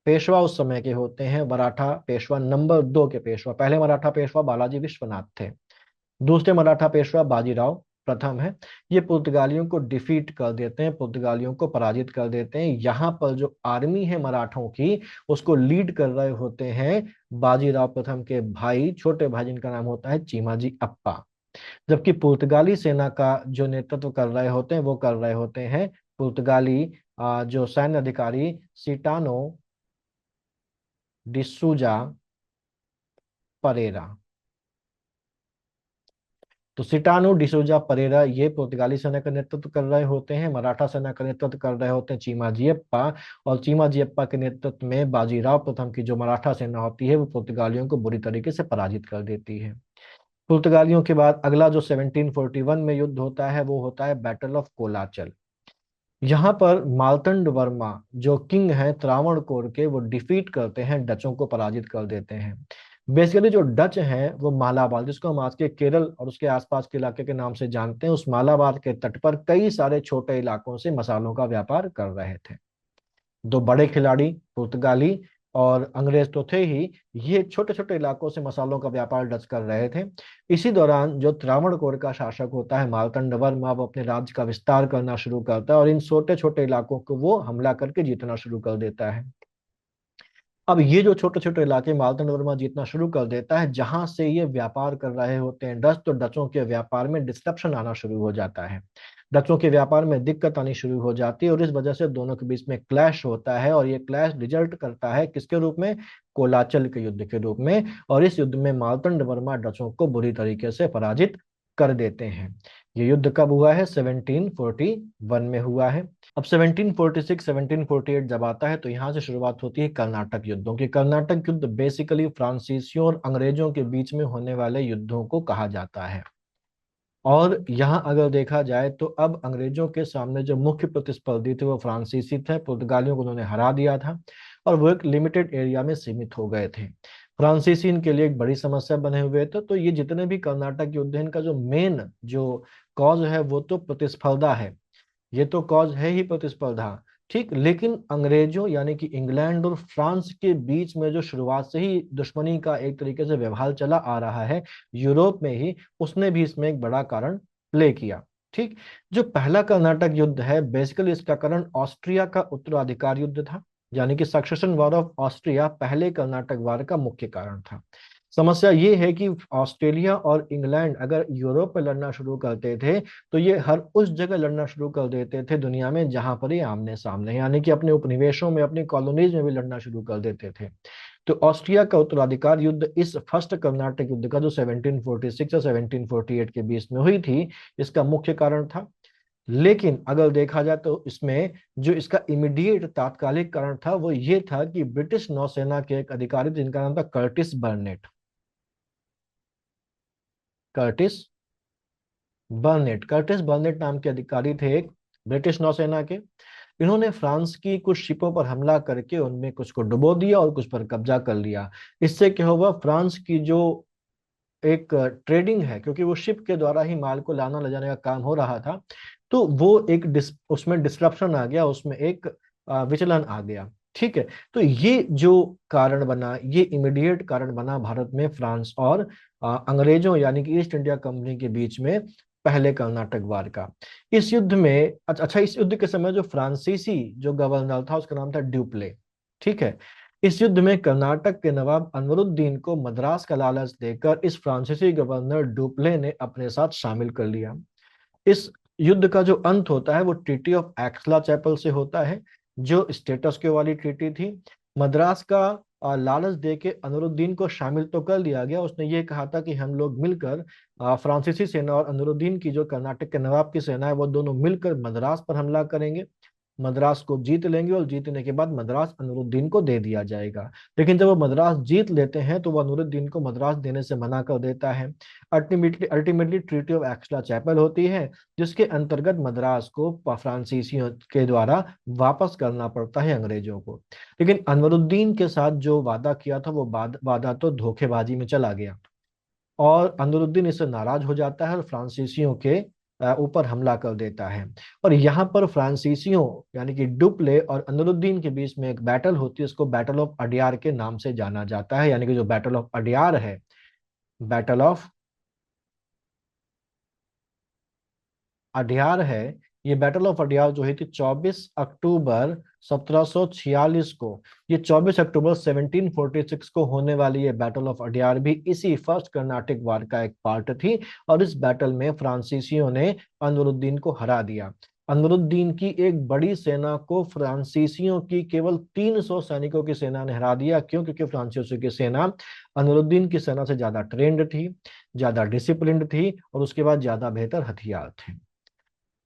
पेशवा उस समय के होते हैं, मराठा पेशवा नंबर 2 के पेशवा, पहले मराठा पेशवा बालाजी विश्वनाथ थे, दूसरे मराठा पेशवा बाजीराव प्रथम है। ये पुर्तगालियों को डिफीट कर देते हैं, पुर्तगालियों को पराजित कर देते हैं। यहाँ पर जो आर्मी है मराठों की उसको लीड कर रहे होते हैं बाजीराव प्रथम के भाई, छोटे भाई जिनका नाम होता है चीमाजी अप्पा। जबकि पुर्तगाली सेना का जो नेतृत्व कर रहे होते हैं वो कर रहे होते हैं पुर्तगाली जो सैन्य अधिकारी सिटानो डिसूजा परेरा। तो सिटानो डिसोजा परेरा ये पुर्तगाली सेना का नेतृत्व कर रहे होते हैं, मराठा सेना का नेतृत्व कर रहे होते हैं चीमाजीप्पा, और चीमाजीप्पा के नेतृत्व में बाजीराव प्रथम की जो मराठा सेना होती है वो पुर्तगालियों को बुरी तरीके से पराजित कर देती है। पुर्तगालियों के बाद अगला जो 1741 में युद्ध होता है वो होता है बैटल ऑफ कोलाचल। यहाँ पर मार्तंड वर्मा जो किंग हैं त्रावणकोर के, वो डिफीट करते हैं, डचों को पराजित कर देते हैं। बेसिकली जो डच हैं वो मालाबार, जिसको हम आज के केरल और उसके आसपास के इलाके के नाम से जानते हैं, उस मालाबार के तट पर कई सारे छोटे इलाकों से मसालों का व्यापार कर रहे थे। दो बड़े खिलाड़ी पुर्तगाली और अंग्रेज तो थे ही, ये छोटे छोटे इलाकों से मसालों का व्यापार डच कर रहे थे। इसी दौरान जो त्रावणकोर का शासक होता है मार्तंड वर्मा, वो अपने राज्य का विस्तार करना शुरू करता है और इन छोटे छोटे इलाकों को वो हमला करके जीतना शुरू कर देता है। अब ये जो छोटे छोटे इलाके मार्तंड वर्मा जीतना शुरू कर देता है, जहां से ये व्यापार कर रहे होते हैं डच, तो डचों के व्यापार में डिस्ट्रप्शन आना शुरू हो जाता है, डचों के व्यापार में दिक्कत आनी शुरू हो जाती है, और इस वजह से दोनों के बीच में क्लैश होता है, और ये क्लैश रिजल्ट करता है किसके रूप में? कोलाचल के युद्ध के रूप में। और इस युद्ध में मार्तंड वर्मा डचों को बुरी तरीके से पराजित कर देते हैं। ये युद्ध कब हुआ है? 1741 में हुआ है। अब 1746 1748 जब आता है तो यहाँ से शुरुआत होती है कर्नाटक युद्धों की। कर्नाटक युद्ध बेसिकली फ्रांसीसियों और अंग्रेजों के बीच में होने वाले युद्धों को कहा जाता है। और यहाँ अगर देखा जाए तो अब अंग्रेजों के सामने जो मुख्य प्रतिस्पर्धी थे वो फ्रांसीसी थे, पुर्तगालियों को उन्होंने हरा दिया था और वो एक लिमिटेड एरिया में सीमित हो गए थे। फ्रांसीसी इनके लिए एक बड़ी समस्या बने हुए थे। तो ये जितने भी कर्नाटक युद्ध है, इनका जो मेन जो कॉज है वो तो प्रतिस्पर्धा है, ये तो कॉज है ही प्रतिस्पर्धा, ठीक। लेकिन अंग्रेजों यानी कि इंग्लैंड और फ्रांस के बीच में जो शुरुआत से ही दुश्मनी का एक तरीके से व्यवहार चला आ रहा है यूरोप में ही, उसने भी इसमें एक बड़ा कारण प्ले किया, ठीक। जो पहला कर्नाटक युद्ध है, बेसिकली इसका कारण ऑस्ट्रिया का उत्तराधिकार युद्ध था, यानी कि सक्सेशन वॉर ऑफ ऑस्ट्रिया पहले कर्नाटक वार का मुख्य कारण था। समस्या ये है कि ऑस्ट्रेलिया और इंग्लैंड अगर यूरोप में लड़ना शुरू करते थे तो ये हर उस जगह लड़ना शुरू कर देते थे दुनिया में जहां पर ये आमने सामने, यानी कि अपने उपनिवेशों में, अपनी कॉलोनीज में भी लड़ना शुरू कर देते थे। तो ऑस्ट्रिया का उत्तराधिकार युद्ध इस फर्स्ट कर्नाटक युद्ध का जो 1746 और 1748 के बीच में हुई थी, इसका मुख्य कारण था। लेकिन अगर देखा जाए तो इसमें जो इसका इमीडिएट तात्कालिक कारण था वो ये था कि ब्रिटिश नौसेना के एक अधिकारी जिनका नाम था कर्टिस बर्नेट, कर्टिस कर्टिस बर्नेट नाम के अधिकारी थे एक ब्रिटिश नौसेना के। इन्होंने फ्रांस की कुछ शिपों पर हमला करके उनमें कुछ को डुबो दिया और कुछ पर कब्जा कर लिया। इससे क्या हुआ, फ्रांस की जो एक ट्रेडिंग है, क्योंकि वो शिप के द्वारा ही माल को लाना ले जाने का काम हो रहा था, तो वो एक उसमें डिस्ट्रप्शन आ गया, उसमें एक विचलन आ गया, ठीक है। तो ये जो कारण बना, ये इमीडिएट कारण बना भारत में फ्रांस और अंग्रेजों यानी कि ईस्ट इंडिया कंपनी के बीच में पहले कर्नाटक वार का। इस युद्ध में अच्छा, इस युद्ध के समय जो फ्रांसीसी जो गवर्नर था उसका नाम था ड्यूप्ले, ठीक है। इस युद्ध में कर्नाटक के नवाब अनवरुद्दीन को मद्रास का लालच देकर इस फ्रांसीसी गवर्नर डुप्ले ने अपने साथ शामिल कर लिया। इस युद्ध का जो अंत होता है वो ट्रीटी ऑफ एक्सला चैपल से होता है, जो स्टेटस के वाली ट्रीटी थी। मद्रास का लालच दे के अनवरुद्दीन को शामिल तो कर लिया गया, उसने ये कहा था कि हम लोग मिलकर फ्रांसीसी सेना और अनवरुद्दीन की जो कर्नाटक के नवाब की सेना है वो दोनों मिलकर मद्रास पर हमला करेंगे, मद्रास को जीत लेंगे और जीतने के बाद मद्रास अनवरुद्दीन को दे दिया जाएगा। लेकिन जब वो मद्रास जीत लेते हैं तो वो अनवरुद्दीन को मद्रास देने से मना कर देता है। Ultimately ultimately treaty of Aix la Chapelle होती है, जिसके अंतर्गत मद्रास को फ्रांसीसियों के द्वारा वापस करना पड़ता है अंग्रेजों को। लेकिन अनवरुद्दीन के साथ जो वादा किया था वो वादा तो धोखेबाजी में चला गया, और अनवरुद्दीन इससे नाराज हो जाता है और फ्रांसीसियों के ऊपर हमला कर देता है। और यहाँ पर फ्रांसीसियों यानी कि डुप्ले और अनवरुद्दीन के बीच में एक बैटल होती है, इसको बैटल ऑफ अडियार के नाम से जाना जाता है। यानी कि जो बैटल ऑफ अडियार है, बैटल ऑफ अडियार है, ये बैटल ऑफ अडियार जो हुई थी 24 अक्टूबर 1746 को, ये 24 अक्टूबर 1746 को होने वाली ये बैटल ऑफ अडियार भी इसी फर्स्ट कर्नाटिक वार का एक पार्ट थी। और इस बैटल में फ्रांसीसियों ने अनवरुद्दीन को हरा दिया। अनवरुद्दीन की एक बड़ी सेना को फ्रांसीसियों की केवल 300 सैनिकों की सेना ने हरा दिया। क्यों? क्योंकि फ्रांसीसियों की सेना अनवरुद्दीन की सेना से ज्यादा ट्रेंड थी, ज्यादा डिसिप्लिन्ड थी और उसके बाद ज्यादा बेहतर हथियार थे।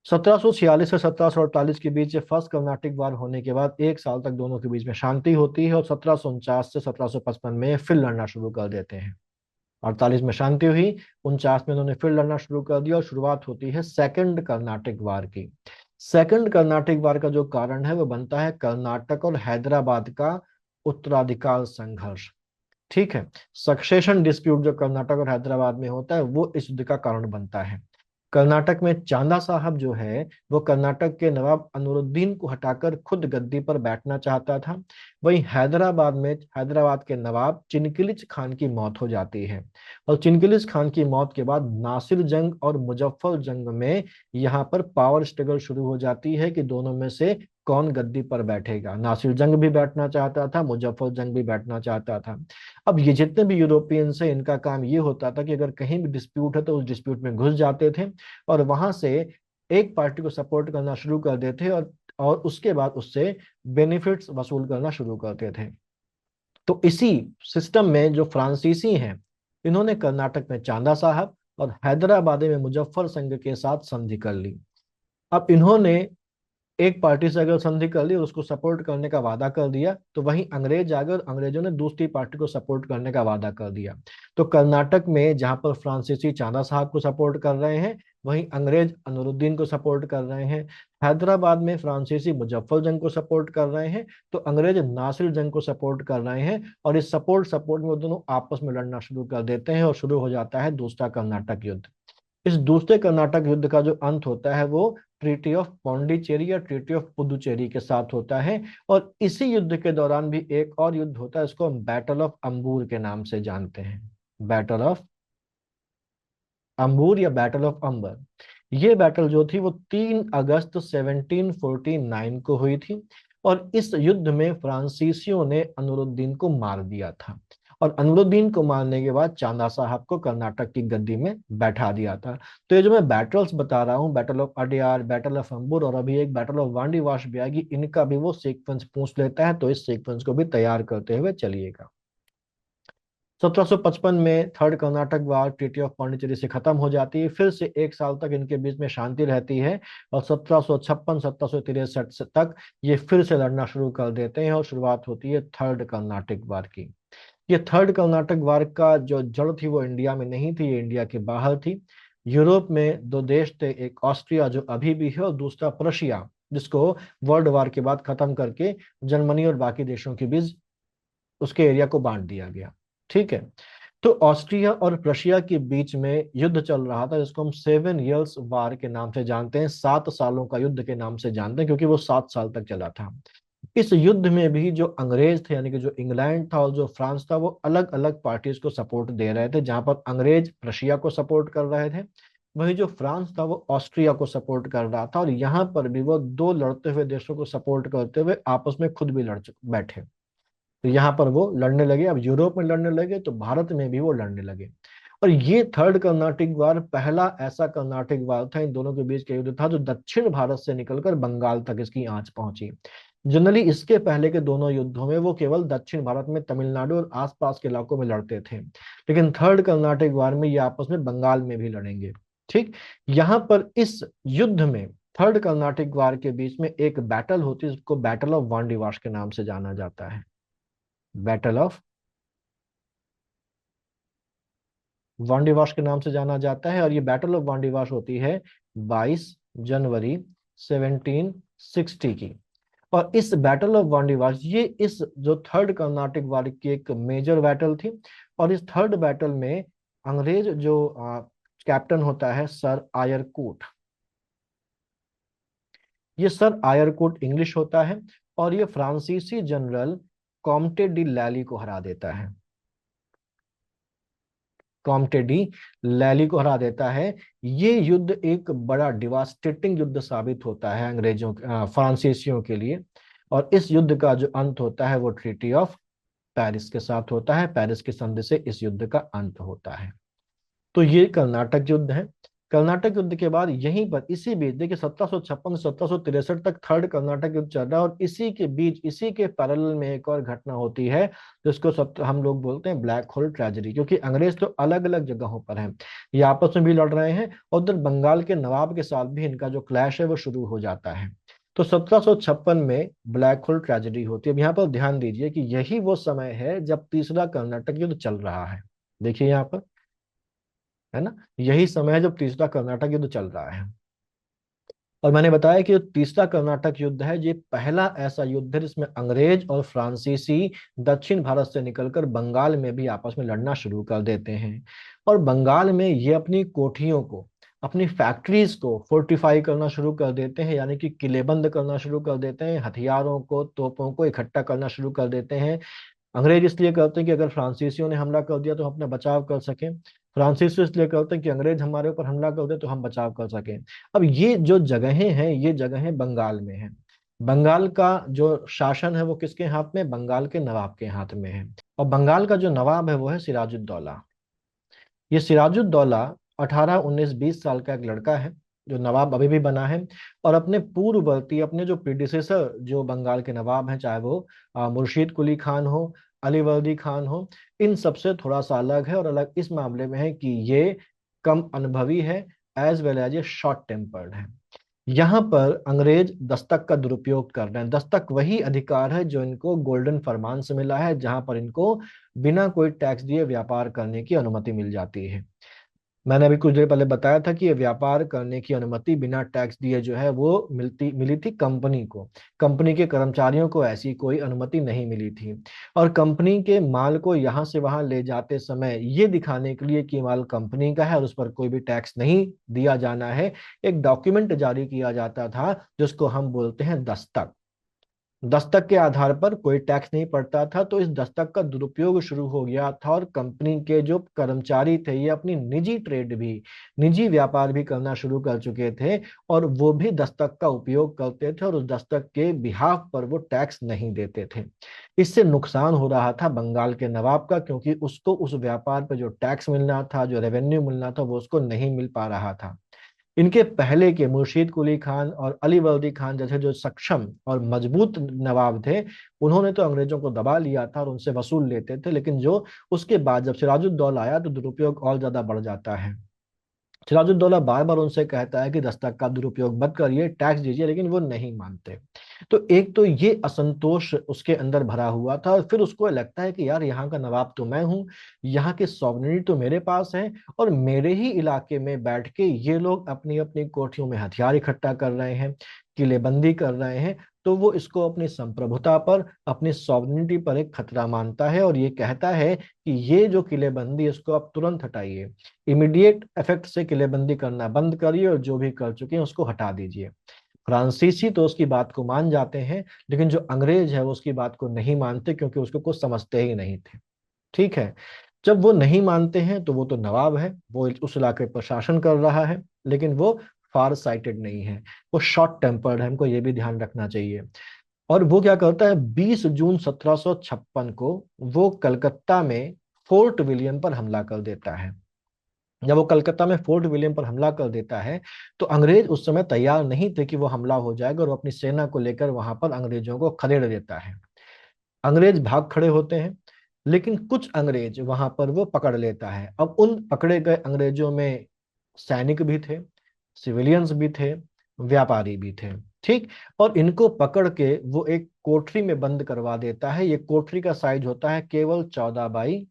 1746 से 1748 के बीच फर्स्ट कर्नाटिक वार होने के बाद एक साल तक दोनों के बीच में शांति होती है और 1749 से 1755 में फिर लड़ना शुरू कर देते हैं। 48 में शांति हुई, 49 में उन्होंने फिर लड़ना शुरू कर दिया और शुरुआत होती है सेकंड कर्नाटिक वार की। सेकंड कर्नाटिक वार का जो कारण है वो बनता है कर्नाटक और हैदराबाद का उत्तराधिकार संघर्ष। ठीक है, सक्सेशन डिस्प्यूट जो कर्नाटक और हैदराबाद में होता है वो इस युद्ध का कारण बनता है। कर्नाटक में चांदा साहब जो है वो कर्नाटक के नवाब अनुरुद्दीन को हटाकर खुद गद्दी पर बैठना चाहता था। वहीं हैदराबाद में हैदराबाद के नवाब चिनकिलिच खान की मौत हो जाती है और चिनकिलिच खान की मौत के बाद नासिर जंग और मुजफ्फर जंग में यहाँ पर पावर स्ट्रगल शुरू हो जाती है कि दोनों में से कौन गद्दी पर बैठेगा। नासिर जंग भी बैठना चाहता था, मुजफ्फर जंग भी बैठना चाहता था। अब ये जितने भी यूरोपियंस है इनका काम ये होता था कि अगर कहीं भी डिस्प्यूट है तो उस डिस्प्यूट में घुस जाते थे और वहां से एक पार्टी को सपोर्ट करना शुरू कर देते और उसके बाद उससे बेनिफिट्स वसूल करना शुरू करते थे। तो इसी सिस्टम में जो फ्रांसीसी हैं इन्होंने कर्नाटक में चांदा साहब और हैदराबाद में मुजफ्फर संघ के साथ संधि कर ली। अब इन्होंने एक पार्टी से अगर संधि कर ली और उसको सपोर्ट करने का वादा कर दिया तो वहीं अंग्रेज आ गए और अंग्रेजों ने दूसरी पार्टी को सपोर्ट करने का वादा कर दिया। तो कर्नाटक में जहां पर फ्रांसीसी चांदा साहब को सपोर्ट कर रहे हैं वहीं अंग्रेज अनुरुद्दीन को सपोर्ट कर रहे हैं। हैदराबाद में फ्रांसीसी मुजफ्फर जंग को सपोर्ट कर रहे हैं तो अंग्रेज नासिर जंग को सपोर्ट कर रहे हैं और इस सपोर्ट सपोर्ट में वो दोनों आपस में लड़ना शुरू कर देते हैं और शुरू हो जाता है दूसरा कर्नाटक युद्ध। इस दूसरे कर्नाटक युद्ध का जो अंत होता है वो ट्रीटी ऑफ पौंडीचेरी या ट्रीटी ऑफ पुदुचेरी के साथ होता है। और इसी युद्ध के दौरान भी एक और युद्ध होता है, इसको हम बैटल ऑफ अंबूर के नाम से जानते हैं। बैटल ऑफ अंबूर या बैटल ऑफ अंबर। ये बैटल जो थी वो 3 अगस्त 1749 को हुई थी और इस युद्ध में फ्रांसीसियों ने अनुरुद्दीन को मार दिया था और अनुरुद्दीन को मारने के बाद चांदा साहब को कर्नाटक की गद्दी में बैठा दिया था। तो ये जो मैं बैटल्स बता रहा हूँ, battle of Adyar, battle of Ambur और अभी एक बैटल ऑफ वांडीवाश भी आएगी, इनका भी वो सीक्वेंस पूछ लेता है, तो इस सीक्वेंस को भी तैयार करते हुए चलिएगा। 1755 में third Karnataka war treaty of Pondicherry से खत्म हो जाती है, फिर से एक साल तक इनके बीच में शांति रहती है और 1756 1763 तक ये फिर से लड़ना शुरू कर देते हैं और शुरुआत होती है थर्ड कर्नाटक वार की। ये थर्ड कर्नाटक वार का जो जड़ थी वो इंडिया में नहीं थी, ये इंडिया के बाहर थी। यूरोप में 2 देश थे, एक ऑस्ट्रिया जो अभी भी है और दूसरा प्रशिया जिसको वर्ल्ड वार के बाद खत्म करके जर्मनी और बाकी देशों के बीच उसके एरिया को बांट दिया गया। ठीक है, तो ऑस्ट्रिया और प्रशिया के बीच में युद्ध चल रहा था जिसको हम 7 इयर्स वार के नाम से जानते हैं, 7 सालों का युद्ध के नाम से जानते हैं क्योंकि वो 7 साल तक चला था। इस युद्ध में भी जो अंग्रेज थे यानी कि जो इंग्लैंड था और जो फ्रांस था वो अलग अलग पार्टीज को सपोर्ट दे रहे थे। जहां पर अंग्रेज प्रशिया को सपोर्ट कर रहे थे वहीं जो फ्रांस था वो ऑस्ट्रिया को सपोर्ट कर रहा था और यहाँ पर भी वो दो लड़ते हुए देशों को सपोर्ट करते हुए आपस में खुद भी लड़ बैठे। तो यहाँ पर वो लड़ने लगे, अब यूरोप में लड़ने लगे तो भारत में भी वो लड़ने लगे। और ये थर्ड कर्नाटिक वार पहला ऐसा कर्नाटिक वार था इन दोनों के बीच का युद्ध था जो दक्षिण भारत से निकलकर बंगाल तक इसकी आंच पहुंची। जनरली इसके पहले के दोनों युद्धों में वो केवल दक्षिण भारत में तमिलनाडु और आसपास के इलाकों में लड़ते थे, लेकिन थर्ड कर्नाटिक वार में ये आपस में बंगाल में भी लड़ेंगे। ठीक, यहाँ पर इस युद्ध में थर्ड कर्नाटिक वार के बीच में एक बैटल होती है जिसको बैटल ऑफ वांडीवाश के नाम से जाना जाता है। बैटल ऑफ वांडीवाश के नाम से जाना जाता है और ये बैटल ऑफ वांडीवाश होती है 22 जनवरी 1760 की। और इस बैटल ऑफ वांडीवाश ये इस जो थर्ड कर्नाटिक वार की एक मेजर बैटल थी। और इस थर्ड बैटल में अंग्रेज जो कैप्टन होता है सर आयरकूट, ये सर आयरकूट इंग्लिश होता है और ये फ्रांसीसी जनरल कॉम्टे डी लैली को हरा देता है। कॉम्टे डी लैली को हरा देता है। ये युद्ध एक बड़ा डिवास्टेटिंग युद्ध साबित होता है अंग्रेजों फ्रांसीसियों के लिए। और इस युद्ध का जो अंत होता है वो ट्रीटी ऑफ पेरिस के साथ होता है। पेरिस की संधि से इस युद्ध का अंत होता है। तो ये कर्नाटक युद्ध है। कर्नाटक युद्ध के बाद यहीं पर इसी बीच देखिए 1756 से 1763 तक थर्ड कर्नाटक युद्ध चल रहा है, और इसी के बीच इसी के पैरेलल में एक और घटना होती है जिसको हम लोग बोलते हैं ब्लैक होल ट्रेजेडी, क्योंकि अंग्रेज तो अलग अलग जगहों पर हैं, ये आपस में भी लड़ रहे हैं, और उधर बंगाल के नवाब के साथ भी इनका जो क्लैश है वो शुरू हो जाता है। तो 1756 में ब्लैक होल ट्रेजेडी होती है। अब यहाँ पर ध्यान दीजिए कि यही वो समय है जब तीसरा कर्नाटक युद्ध चल रहा है। देखिए यहाँ पर, है ना, यही समय है जब तीसरा कर्नाटक युद्ध चल रहा है। और मैंने बताया कि जो तीसरा कर्नाटक युद्ध है ये पहला ऐसा युद्ध है जिसमें अंग्रेज और फ्रांसीसी दक्षिण भारत से निकलकर बंगाल में भी आपस में लड़ना शुरू कर देते हैं। और बंगाल में ये अपनी कोठियों को, अपनी फैक्ट्रीज को फोर्टिफाई करना शुरू कर देते हैं, यानी कि किलेबंद करना शुरू कर देते हैं, हथियारों को, तोपों को इकट्ठा करना शुरू कर देते हैं। अंग्रेज इसलिए करते हैं कि अगर फ्रांसीसियों ने हमला कर दिया तो हम अपना बचाव कर सकें, फ्रांसीसी इसलिए करते हैं कि अंग्रेज हमारे ऊपर हमला कर दे तो हम बचाव कर सकें। अब ये जो जगहें हैं ये जगहें बंगाल में हैं। बंगाल का जो शासन है वो किसके हाथ में, बंगाल के नवाब के हाथ में है। और बंगाल का जो नवाब है वो है सिराजुद्दौला। ये सिराजुद्दौला 18 19 20 साल का एक लड़का है जो नवाब अभी भी बना है, और अपने पूर्ववर्ती, अपने जो प्रीडिसेसर जो बंगाल के नवाब हैं, चाहे वो मुर्शीद कुली खान हो, अलीवर्दी खान हो, इन सबसे थोड़ा सा अलग है। और अलग इस मामले में है कि ये कम अनुभवी है, एज वेल एज ये शॉर्ट टेम्पर्ड है। यहाँ पर अंग्रेज दस्तक का दुरुपयोग कर रहे हैं। दस्तक वही अधिकार है जो इनको गोल्डन फरमान से मिला है, जहां पर इनको बिना कोई टैक्स दिए व्यापार करने की अनुमति मिल जाती है। मैंने अभी कुछ देर पहले बताया था कि ये व्यापार करने की अनुमति बिना टैक्स दिए जो है वो मिली थी कंपनी को। कंपनी के कर्मचारियों को ऐसी कोई अनुमति नहीं मिली थी। और कंपनी के माल को यहाँ से वहां ले जाते समय ये दिखाने के लिए कि माल कंपनी का है और उस पर कोई भी टैक्स नहीं दिया जाना है, एक डॉक्यूमेंट जारी किया जाता था जिसको हम बोलते हैं दस्तक। दस्तक के आधार पर कोई टैक्स नहीं पड़ता था, तो इस दस्तक का दुरुपयोग शुरू हो गया था, और कंपनी के जो कर्मचारी थे ये अपनी निजी ट्रेड भी, निजी व्यापार भी करना शुरू कर चुके थे, और वो भी दस्तक का उपयोग करते थे और उस दस्तक के बिहाफ पर वो टैक्स नहीं देते थे। इससे नुकसान हो रहा था बंगाल के नवाब का, क्योंकि उसको उस व्यापार पर जो टैक्स मिलना था, जो रेवेन्यू मिलना था, वो उसको नहीं मिल पा रहा था। इनके पहले के मुर्शीद कुली खान और अली वर्दी खान जैसे जो सक्षम और मजबूत नवाब थे, उन्होंने तो अंग्रेजों को दबा लिया था और उनसे वसूल लेते थे, लेकिन जो उसके बाद जब सिराजुद्दौला आया तो दुरुपयोग और ज्यादा बढ़ जाता है। सिराजुद्दौला बार बार उनसे कहता है कि दस्तक का दुरुपयोग मत करिए, टैक्स दीजिए, लेकिन वो नहीं मानते। तो एक तो ये असंतोष उसके अंदर भरा हुआ था, और फिर उसको लगता है कि यार यहाँ का नवाब तो मैं हूँ, यहाँ की सॉवरेनिटी तो मेरे पास है, और मेरे ही इलाके में बैठ के ये लोग अपनी अपनी कोठियों में हथियार इकट्ठा कर रहे हैं, किलेबंदी कर रहे हैं। तो वो इसको अपनी संप्रभुता पर, अपनी सॉवरेनिटी पर एक खतरा मानता है, और ये कहता है कि ये जो किलेबंदी है, इसको आप तुरंत हटाइए, इमीडिएट इफेक्ट से किलेबंदी करना बंद करिए, और जो भी कर चुके हैं उसको हटा दीजिए। फ्रांसीसी तो उसकी बात को मान जाते हैं, लेकिन जो अंग्रेज है वो उसकी बात को नहीं मानते, क्योंकि उसको कुछ समझते ही नहीं थे। ठीक है, जब वो नहीं मानते हैं तो वो तो नवाब है, वो उस इलाके पर शासन कर रहा है, लेकिन वो फार साइटेड नहीं है, वो शॉर्ट टेम्पर्ड है, हमको ये भी ध्यान रखना चाहिए। और वो क्या करता है, 20 जून 1756 को वो कलकत्ता में फोर्ट विलियम पर हमला कर देता है। जब वो कलकत्ता में फोर्ट विलियम पर हमला कर देता है तो अंग्रेज उस समय तैयार नहीं थे कि वो हमला हो जाएगा, और वो अपनी सेना को लेकर वहां पर अंग्रेजों को खदेड़ देता है। अंग्रेज भाग खड़े होते हैं, लेकिन कुछ अंग्रेज वहां पर वो पकड़ लेता है। अब उन पकड़े गए अंग्रेजों में सैनिक भी थे, सिविलियंस भी थे, व्यापारी भी थे। ठीक, और इनको पकड़ के वो एक कोठरी में बंद करवा देता है। ये कोठरी का साइज होता है केवल 14 बाई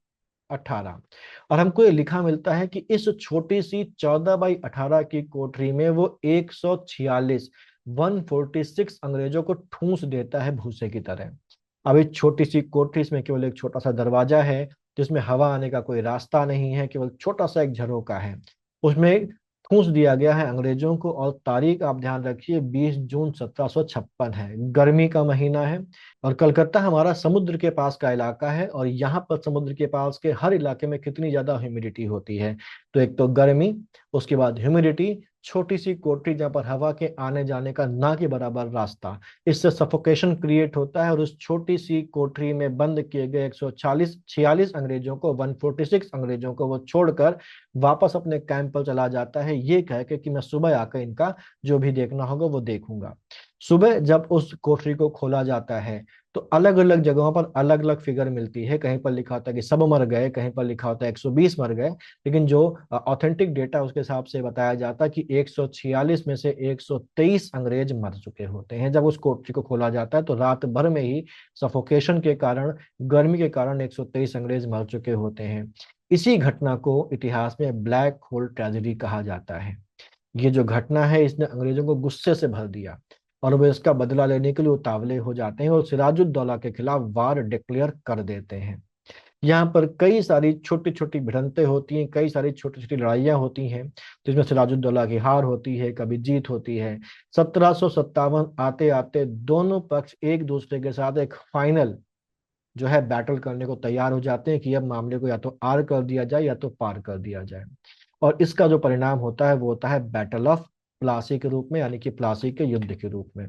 18, और हमको ये लिखा मिलता है कि इस छोटी सी 14 बाई 18 की कोठरी में वो 146, 146 अंग्रेजों को ठूंस देता है भूसे की तरह। अब इस छोटी सी कोठरी, इसमें केवल एक छोटा सा दरवाजा है जिसमें हवा आने का कोई रास्ता नहीं है, केवल छोटा सा एक झरोका है, उसमें ठूंस दिया गया है अंग्रेजों को। और तारीख आप ध्यान रखिए, 20 जून 1756 है, गर्मी का महीना है, और कलकत्ता हमारा समुद्र के पास का इलाका है, और यहाँ पर समुद्र के पास के हर इलाके में कितनी ज्यादा ह्यूमिडिटी होती है, तो एक तो गर्मी, उसके बाद ह्यूमिडिटी, छोटी सी कोठरी जहाँ पर हवा के आने जाने का ना के बराबर रास्ता, इससे सफोकेशन क्रिएट होता है और उस छोटी सी कोठरी में बंद किए गए 140 46 अंग्रेजों को, 146 अंग्रेजों को वो छोड़कर वापस अपने कैंप पर चला जाता है, ये कह के कि मैं सुबह आकर इनका जो भी देखना होगा वो देखूंगा। सुबह जब उस कोठरी को खोला जाता है तो अलग अलग जगहों पर अलग अलग फिगर मिलती है। कहीं पर लिखा होता है कि सब मर गए, कहीं पर लिखा होता है 120 मर गए, लेकिन जो ऑथेंटिक डेटा उसके हिसाब से बताया जाता है कि 146 में से 123 अंग्रेज मर चुके होते हैं। जब उस कोठरी को खोला जाता है तो रात भर में ही सफोकेशन के कारण, गर्मी के कारण 123 अंग्रेज मर चुके होते हैं। इसी घटना को इतिहास में ब्लैक होल ट्रेजेडी कहा जाता है। ये जो घटना है इसने अंग्रेजों को गुस्से से भर दिया और वे इसका बदला लेने के लिए उतावले हो जाते हैं और सिराजुद्दौला के खिलाफ वार डिक्लेयर कर देते हैं। यहाँ पर कई सारी छोटी छोटी भिड़ंतें होती हैं, कई सारी छोटी छोटी लड़ाइयाँ होती हैं, जिसमें सिराजुद्दौला की हार होती है, कभी जीत होती है। 1757 आते आते दोनों पक्ष एक दूसरे के साथ एक फाइनल जो है बैटल करने को तैयार हो जाते हैं कि अब मामले को या तो आर कर दिया जाए या तो पार कर दिया जाए। और इसका जो परिणाम होता है वो होता है बैटल ऑफ प्लासी के रूप में, यानी कि प्लासी के युद्ध के रूप में।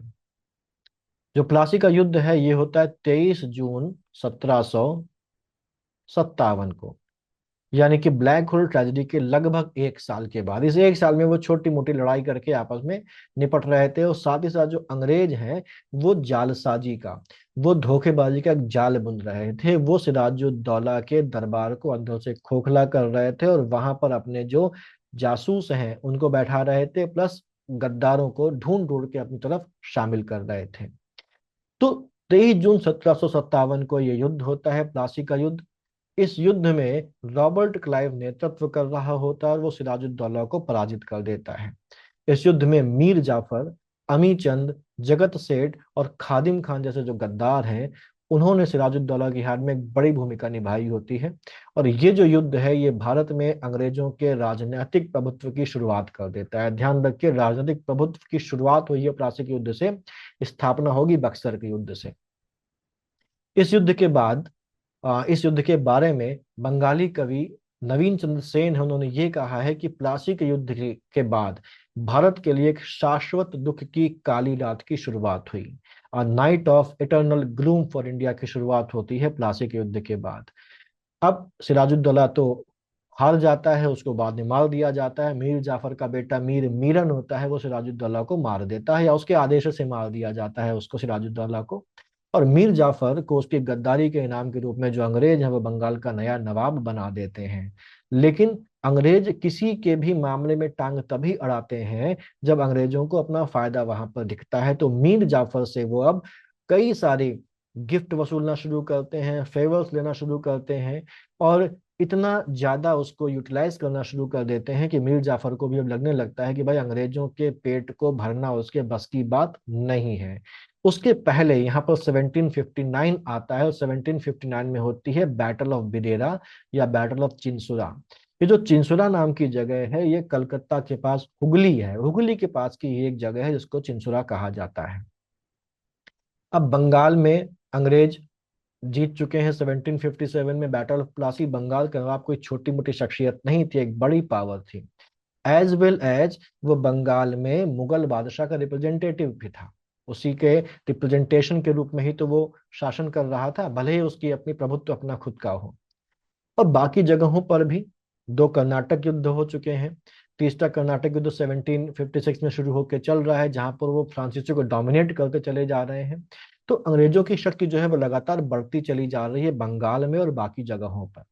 जो प्लासी का युद्ध है ये होता है 23 जून 1757 को, यानी कि ब्लैक होल ट्रेजेडी के लगभग एक साल के बाद। इस एक साल में वो छोटी मोटी लड़ाई करके आपस में निपट रहे थे और साथ ही साथ जो अंग्रेज हैं वो जालसाजी का, वो धोखेबाजी का एक जाल बुन रहे थे। वो सिराजुद्दौला के दरबार को अंदर से खोखला कर रहे थे और वहां पर अपने जो जासूस हैं उनको बैठा रहे थे, प्लस गद्दारों को ढूंढ ढूंढ के अपनी तरफ शामिल कर रहे थे। तो 23 जून 1757 को यह युद्ध होता है, प्लासी का युद्ध। इस युद्ध में रॉबर्ट क्लाइव नेतृत्व कर रहा होता है और वो सिराजुद्दौला को पराजित कर देता है। इस युद्ध में मीर जाफर, अमी चंद, जगत सेठ और खादिम खान जैसे जो गद्दार हैं उन्होंने सिराजुद्दौला की हार में एक बड़ी भूमिका निभाई होती है। और ये जो युद्ध है ये भारत में अंग्रेजों के राजनीतिक प्रभुत्व की शुरुआत कर देता है। ध्यान रखिए, राजनीतिक प्रभुत्व की शुरुआत हुई है प्लासी के युद्ध से, स्थापना होगी बक्सर के युद्ध से। इस युद्ध के बाद इस युद्ध के बारे में बंगाली कवि नवीन चंद्र सेन है, उन्होंने ये कहा है कि प्लासी के युद्ध के बाद भारत के लिए एक शाश्वत दुख की काली रात की शुरुआत हुई। Night of eternal gloom for India की शुरुआत होती है प्लासी के युद्ध के बाद। अब सिराजुद्दौला तो हार जाता है, उसको बाद में मार दिया जाता है। मीर जाफर का बेटा मीर मीरन होता है वो सिराजुद्दौला को मार देता है, या उसके आदेश से मार दिया जाता है उसको, सिराजुद्दौला को। और मीर जाफर को उसकी गद्दारी के इनाम के रूप में जो अंग्रेज हैं वो बंगाल का नया नवाब बना देते हैं। लेकिन अंग्रेज किसी के भी मामले में टांग तभी अड़ाते हैं जब अंग्रेजों को अपना फायदा वहां पर दिखता है। तो मीर जाफर से वो अब कई सारे गिफ्ट वसूलना शुरू करते हैं, फेवर्स लेना शुरू करते हैं और इतना ज्यादा उसको यूटिलाइज करना शुरू कर देते हैं कि मीर जाफर को भी अब लगने लगता है कि भाई अंग्रेजों के पेट को भरना उसके बस की बात नहीं है। उसके पहले यहाँ पर 1759 आता है और 1759 में होती है बैटल ऑफ बिडेरा या बैटल ऑफ चिंसुरा। ये जो चिंसुरा नाम की जगह है ये कलकत्ता के पास हुगली है, हुगली के पास की ये एक जगह है जिसको चिंसुरा कहा जाता है। अब बंगाल में अंग्रेज जीत चुके हैं। 1757 में बैटल ऑफ प्लासी, बंगाल का नवाब कोई छोटी मोटी शख्सियत नहीं थी, एक बड़ी पावर थी। एज वेल एज वो बंगाल में मुगल बादशाह का रिप्रेजेंटेटिव भी था, उसी के रिप्रेजेंटेशन के रूप में ही तो वो शासन कर रहा था, भले ही उसकी अपनी प्रभुत्व अपना खुद का हो। और बाकी जगहों पर भी दो कर्नाटक युद्ध हो चुके हैं। तीसरा कर्नाटक युद्ध 1756 में शुरू होकर चल रहा है, जहां पर वो फ्रांसीसियों को डोमिनेट करते चले जा रहे हैं। तो अंग्रेजों की शक्ति जो है वो लगातार बढ़ती चली जा रही है बंगाल में और बाकी जगहों पर।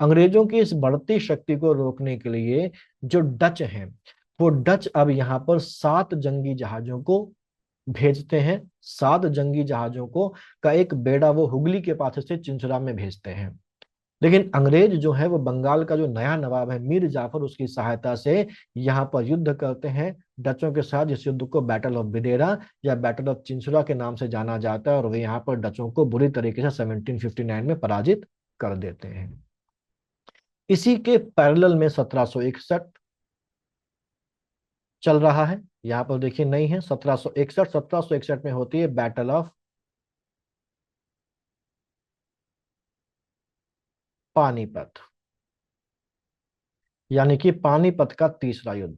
अंग्रेजों की इस बढ़ती शक्ति को रोकने के लिए जो डच हैं वो डच अब यहाँ पर 7 जंगी जहाजों को भेजते हैं। 7 जंगी जहाजों को का एक बेड़ा वो हुगली के पास से चिंचुरा में भेजते हैं। लेकिन अंग्रेज जो है वो बंगाल का जो नया नवाब है मीर जाफर, उसकी सहायता से यहाँ पर युद्ध करते हैं डचों के साथ, जिस युद्ध को बैटल ऑफ बिदेरा या बैटल ऑफ चिंसुरा के नाम से जाना जाता है। और वे यहाँ पर डचों को बुरी तरीके से 1759 में पराजित कर देते हैं। इसी के पैरेलल में 1761 चल रहा है, यहाँ पर देखिए नहीं है। 1761 में होती है बैटल ऑफ पानीपत, यानी कि पानीपत का तीसरा युद्ध।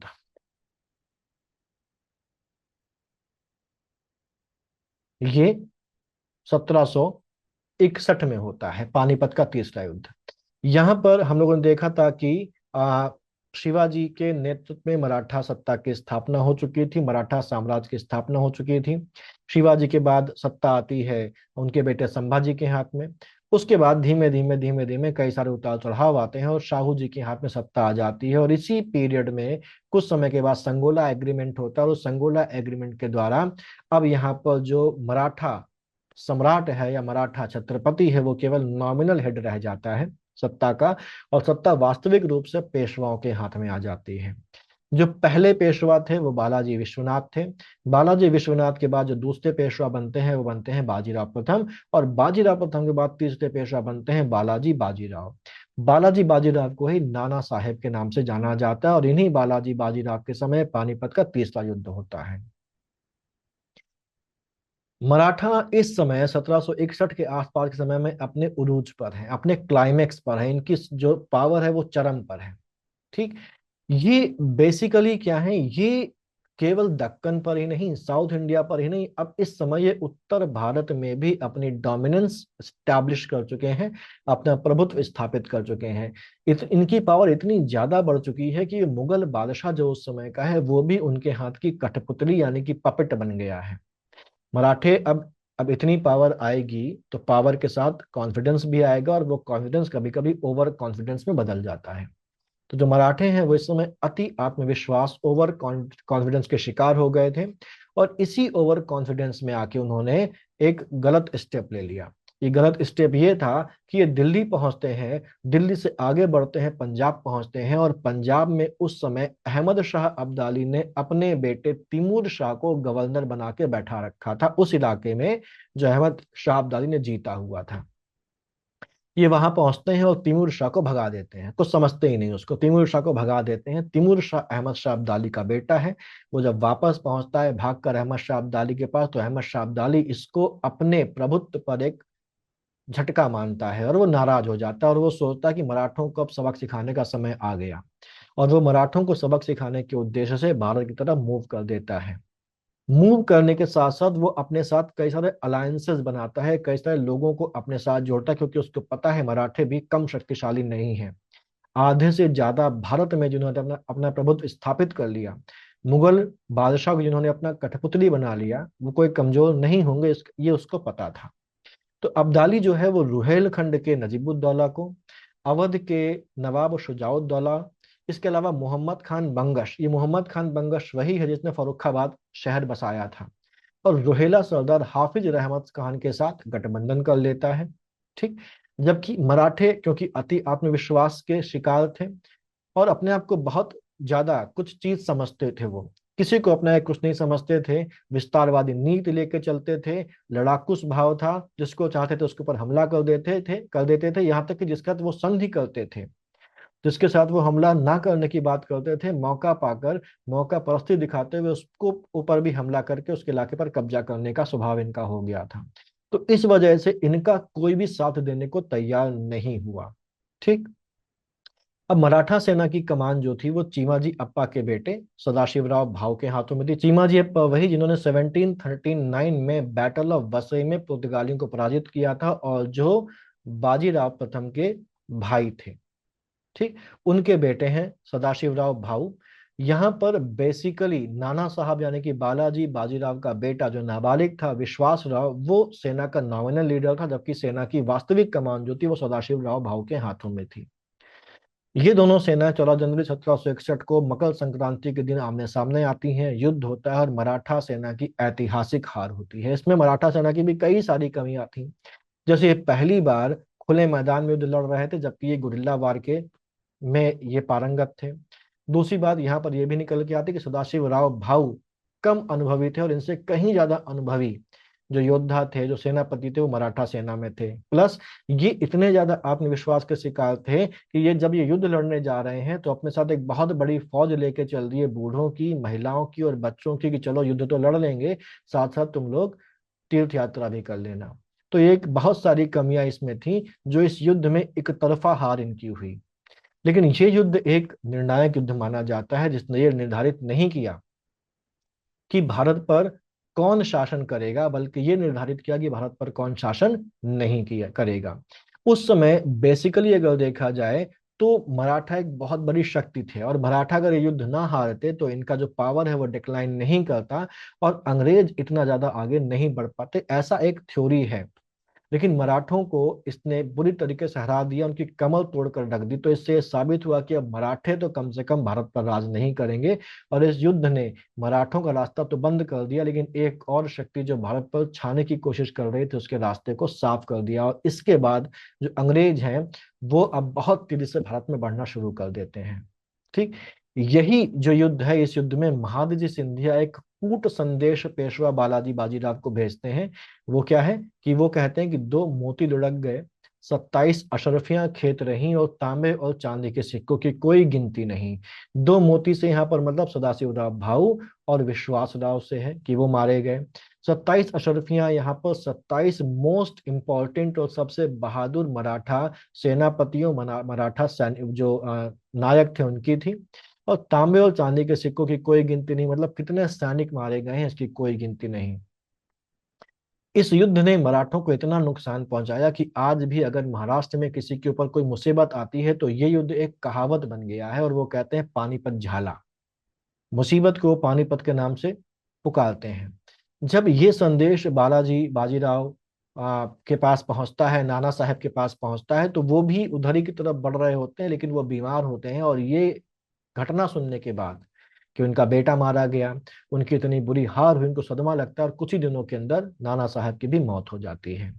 ये 1761 में होता है, पानीपत का तीसरा युद्ध। यहाँ पर हम लोगों ने देखा था कि शिवाजी के नेतृत्व में मराठा सत्ता की स्थापना हो चुकी थी, मराठा साम्राज्य की स्थापना हो चुकी थी। शिवाजी के बाद सत्ता आती है उनके बेटे संभाजी के हाथ में। उसके बाद धीमे धीमे धीमे धीमे कई सारे उतार चढ़ाव आते हैं और शाहू जी के हाथ में सत्ता आ जाती है। और इसी पीरियड में कुछ समय के बाद संगोला एग्रीमेंट होता है, और उस संगोला एग्रीमेंट के द्वारा अब यहाँ पर जो मराठा सम्राट है या मराठा छत्रपति है वो केवल नॉमिनल हेड रह जाता है सत्ता का, और सत्ता वास्तविक रूप से पेशवाओं के हाथ में आ जाती है। जो पहले पेशवा थे वो बालाजी विश्वनाथ थे। बालाजी विश्वनाथ के बाद जो दूसरे पेशवा बनते हैं वो बनते हैं बाजीराव प्रथम, और बाजीराव प्रथम के बाद तीसरे पेशवा बनते हैं बालाजी बाजीराव। बालाजी बाजीराव को ही नाना साहेब के नाम से जाना जाता है, और इन्हीं बालाजी बाजीराव के समय पानीपत का तीसरा युद्ध होता है। मराठा इस समय 1761 के आसपास के समय में अपने उरूज पर है, अपने क्लाइमेक्स पर है, इनकी जो पावर है वो चरम पर है। ठीक। ये बेसिकली क्या है, ये केवल दक्कन पर ही नहीं, साउथ इंडिया पर ही नहीं, अब इस समय ये उत्तर भारत में भी अपनी डोमिनेंस स्टैब्लिश कर चुके हैं, अपना प्रभुत्व स्थापित कर चुके हैं। इनकी पावर इतनी ज्यादा बढ़ चुकी है कि मुगल बादशाह जो उस समय का है वो भी उनके हाथ की कठपुतली यानी कि पपेट बन गया है। मराठे अब इतनी पावर आएगी तो पावर के साथ कॉन्फिडेंस भी आएगा, और वो कॉन्फिडेंस कभी कभी ओवर कॉन्फिडेंस में बदल जाता है। तो जो मराठे हैं वो इस समय अति आत्मविश्वास, ओवर कॉन्फिडेंस के शिकार हो गए थे, और इसी ओवर कॉन्फिडेंस में आके उन्होंने एक गलत स्टेप ले लिया। ये गलत स्टेप ये था कि ये दिल्ली पहुंचते हैं, दिल्ली से आगे बढ़ते हैं, पंजाब पहुंचते हैं, और पंजाब में उस समय अहमद शाह अब्दाली ने अपने बेटे तिमूर शाह को गवर्नर बना के बैठा रखा था उस इलाके में जो अहमद शाह अब्दाली ने जीता हुआ था। ये वहां पहुंचते हैं और तिमूर शाह को भगा देते हैं, कुछ समझते ही नहीं उसको, तिमूर शाह को भगा देते हैं। तिमूर शाह अहमद शाह अब्दाली का बेटा है। वो जब वापस पहुंचता है भागकर अहमद शाह अब्दाली के पास, तो अहमद शाह अब्दाली इसको अपने प्रभुत्व पर एक झटका मानता है, और वो नाराज हो जाता है, और वो सोचता है कि मराठों को अब सबक सिखाने का समय आ गया, और वो मराठों को सबक सिखाने के उद्देश्य से भारत की तरफ मूव कर देता है। मूव करने के साथ साथ वो अपने साथ कई सारे अलायंसेस बनाता है, कई सारे लोगों को अपने साथ जोड़ता है, क्योंकि उसको पता है मराठे भी कम शक्तिशाली नहीं है। आधे से ज्यादा भारत में जिन्होंने अपना अपना प्रभुत्व स्थापित कर लिया, मुगल बादशाह को जिन्होंने अपना कठपुतली बना लिया, वो कोई कमजोर नहीं होंगे, ये उसको पता था। तो अब्दाली जो है वो रुहेलखंड के नजीबुद्दौला को, अवध के नवाब शुजाउद्दौला, इसके अलावा मोहम्मद खान बंगश, ये मोहम्मद खान बंगश वही है जिसने फर्रुखाबाद शहर बसाया था, और रोहेला सरदार हाफिज रहमत खान के साथ गठबंधन कर लेता है। ठीक। जबकि मराठे क्योंकि अति आत्मविश्वास के शिकार थे, और अपने आप को बहुत ज्यादा कुछ चीज समझते थे, वो किसी को अपना कुछ नहीं समझते थे, विस्तारवादी नीति लेके चलते थे, लड़ाकू स्वभाव था, जिसको चाहते थे उसके ऊपर हमला कर देते थे, यहाँ तक कि जिसका वो संधि करते थे, जिसके साथ वो हमला ना करने की बात करते थे, मौका पाकर मौका परस्ती दिखाते हुए उसको ऊपर भी हमला करके उसके इलाके पर कब्जा करने का स्वभाव इनका हो गया था। तो इस वजह से इनका कोई भी साथ देने को तैयार नहीं हुआ। ठीक। अब मराठा सेना की कमान जो थी वो चीमाजी अप्पा के बेटे सदाशिवराव भाऊ के हाथों में थी। चीमाजी अप्पा वही जिन्होंने 1739 में बैटल ऑफ वसई में पुर्तगालियों को पराजित किया था, और जो बाजीराव प्रथम के भाई थे। ठीक। उनके बेटे हैं सदाशिवराव भाऊ। यहाँ पर बेसिकली नाना साहब यानी कि बालाजी बाजीराव का बेटा जो नाबालिग था विश्वास राव, वो सेना का नॉमिनल लीडर था, जबकि सेना की वास्तविक कमान जो थी वो सदाशिवराव भाऊ के हाथों में थी। ये दोनों सेनाएं 14 जनवरी 1761 को मकर संक्रांति के दिन आमने सामने आती हैं, युद्ध होता है, और मराठा सेना की ऐतिहासिक हार होती है। इसमें मराठा सेना की भी कई सारी कमियां थी, जैसे ये पहली बार खुले मैदान में युद्ध लड़ रहे थे, जबकि ये गुरिल्ला वार के में ये पारंगत थे। दूसरी बात यहाँ पर यह भी निकल के आती कि सदाशिव राव भाऊ कम अनुभवी थे, और इनसे कहीं ज्यादा अनुभवी जो योद्धा थे, जो सेनापति थे, वो मराठा सेना में थे। प्लस ये इतने ज्यादा आत्मविश्वास के शिकार थे कि ये युद्ध लड़ने जा रहे हैं तो अपने साथ एक बहुत बड़ी फौज लेके चल रही है, बूढ़ों की, महिलाओं की और बच्चों की, कि चलो युद्ध तो लड़ लेंगे, साथ साथ तुम लोग तीर्थ यात्रा भी कर लेना। तो ये एक बहुत सारी कमियां इसमें थी जो इस युद्ध में एक तरफा हार इनकी हुई। लेकिन ये युद्ध एक निर्णायक युद्ध माना जाता है, जिसने ये निर्धारित नहीं किया कि भारत पर कौन शासन करेगा, बल्कि ये निर्धारित किया कि भारत पर कौन शासन नहीं किया करेगा। उस समय बेसिकली अगर देखा जाए तो मराठा एक बहुत बड़ी शक्ति थे, और मराठा अगर ये युद्ध ना हारते तो इनका जो पावर है वो डिक्लाइन नहीं करता और अंग्रेज इतना ज्यादा आगे नहीं बढ़ पाते, ऐसा एक थ्योरी है। लेकिन मराठों को इसने बुरी तरीके से हरा दिया, उनकी कमर तोड़कर रख दी। तो इससे साबित हुआ कि अब मराठे तो कम से कम भारत पर राज नहीं करेंगे, और इस युद्ध ने मराठों का रास्ता तो बंद कर दिया, लेकिन एक और शक्ति जो भारत पर छाने की कोशिश कर रही थी उसके रास्ते को साफ कर दिया। और इसके बाद जो अंग्रेज हैं वो अब बहुत तेजी से भारत में बढ़ना शुरू कर देते हैं। ठीक, यही जो युद्ध है, इस युद्ध में महादजी सिंधिया एक कूट संदेश पेशवा बालाजी बाजीराव को भेजते हैं। वो क्या है कि वो कहते हैं कि दो मोती लुढ़क गए, 27 अशरफियां खेत रहीं, और तांबे और चांदी के सिक्कों की कोई गिनती नहीं। दो मोती से यहाँ पर मतलब सदाशिवराव भाऊ और विश्वासराव से है कि वो मारे गए। 27 अशरफियां यहाँ पर 27 मोस्ट इंपॉर्टेंट और सबसे बहादुर मराठा सेनापतियों, मराठा सैनिक जो नायक थे उनकी थी। और तांबे और चांदी के सिक्कों की कोई गिनती नहीं, मतलब कितने सैनिक मारे गए हैं इसकी कोई गिनती नहीं। इस युद्ध ने मराठों को इतना नुकसान पहुंचाया कि आज भी अगर महाराष्ट्र में किसी के ऊपर कोई मुसीबत आती है तो ये युद्ध एक कहावत बन गया है, और वो कहते हैं पानीपत झाला। मुसीबत को पानीपत के नाम से पुकारते हैं। जब ये संदेश बालाजी बाजीराव के पास पहुंचता है, नाना साहब के पास पहुंचता है, तो वो भी उधर ही की तरफ बढ़ रहे होते हैं, लेकिन वो बीमार होते हैं। और ये घटना सुनने के बाद कि उनका बेटा मारा गया, उनकी इतनी बुरी हार हुई, उनको सदमा लगता है, और कुछ ही दिनों के अंदर नाना साहब की भी मौत हो जाती है।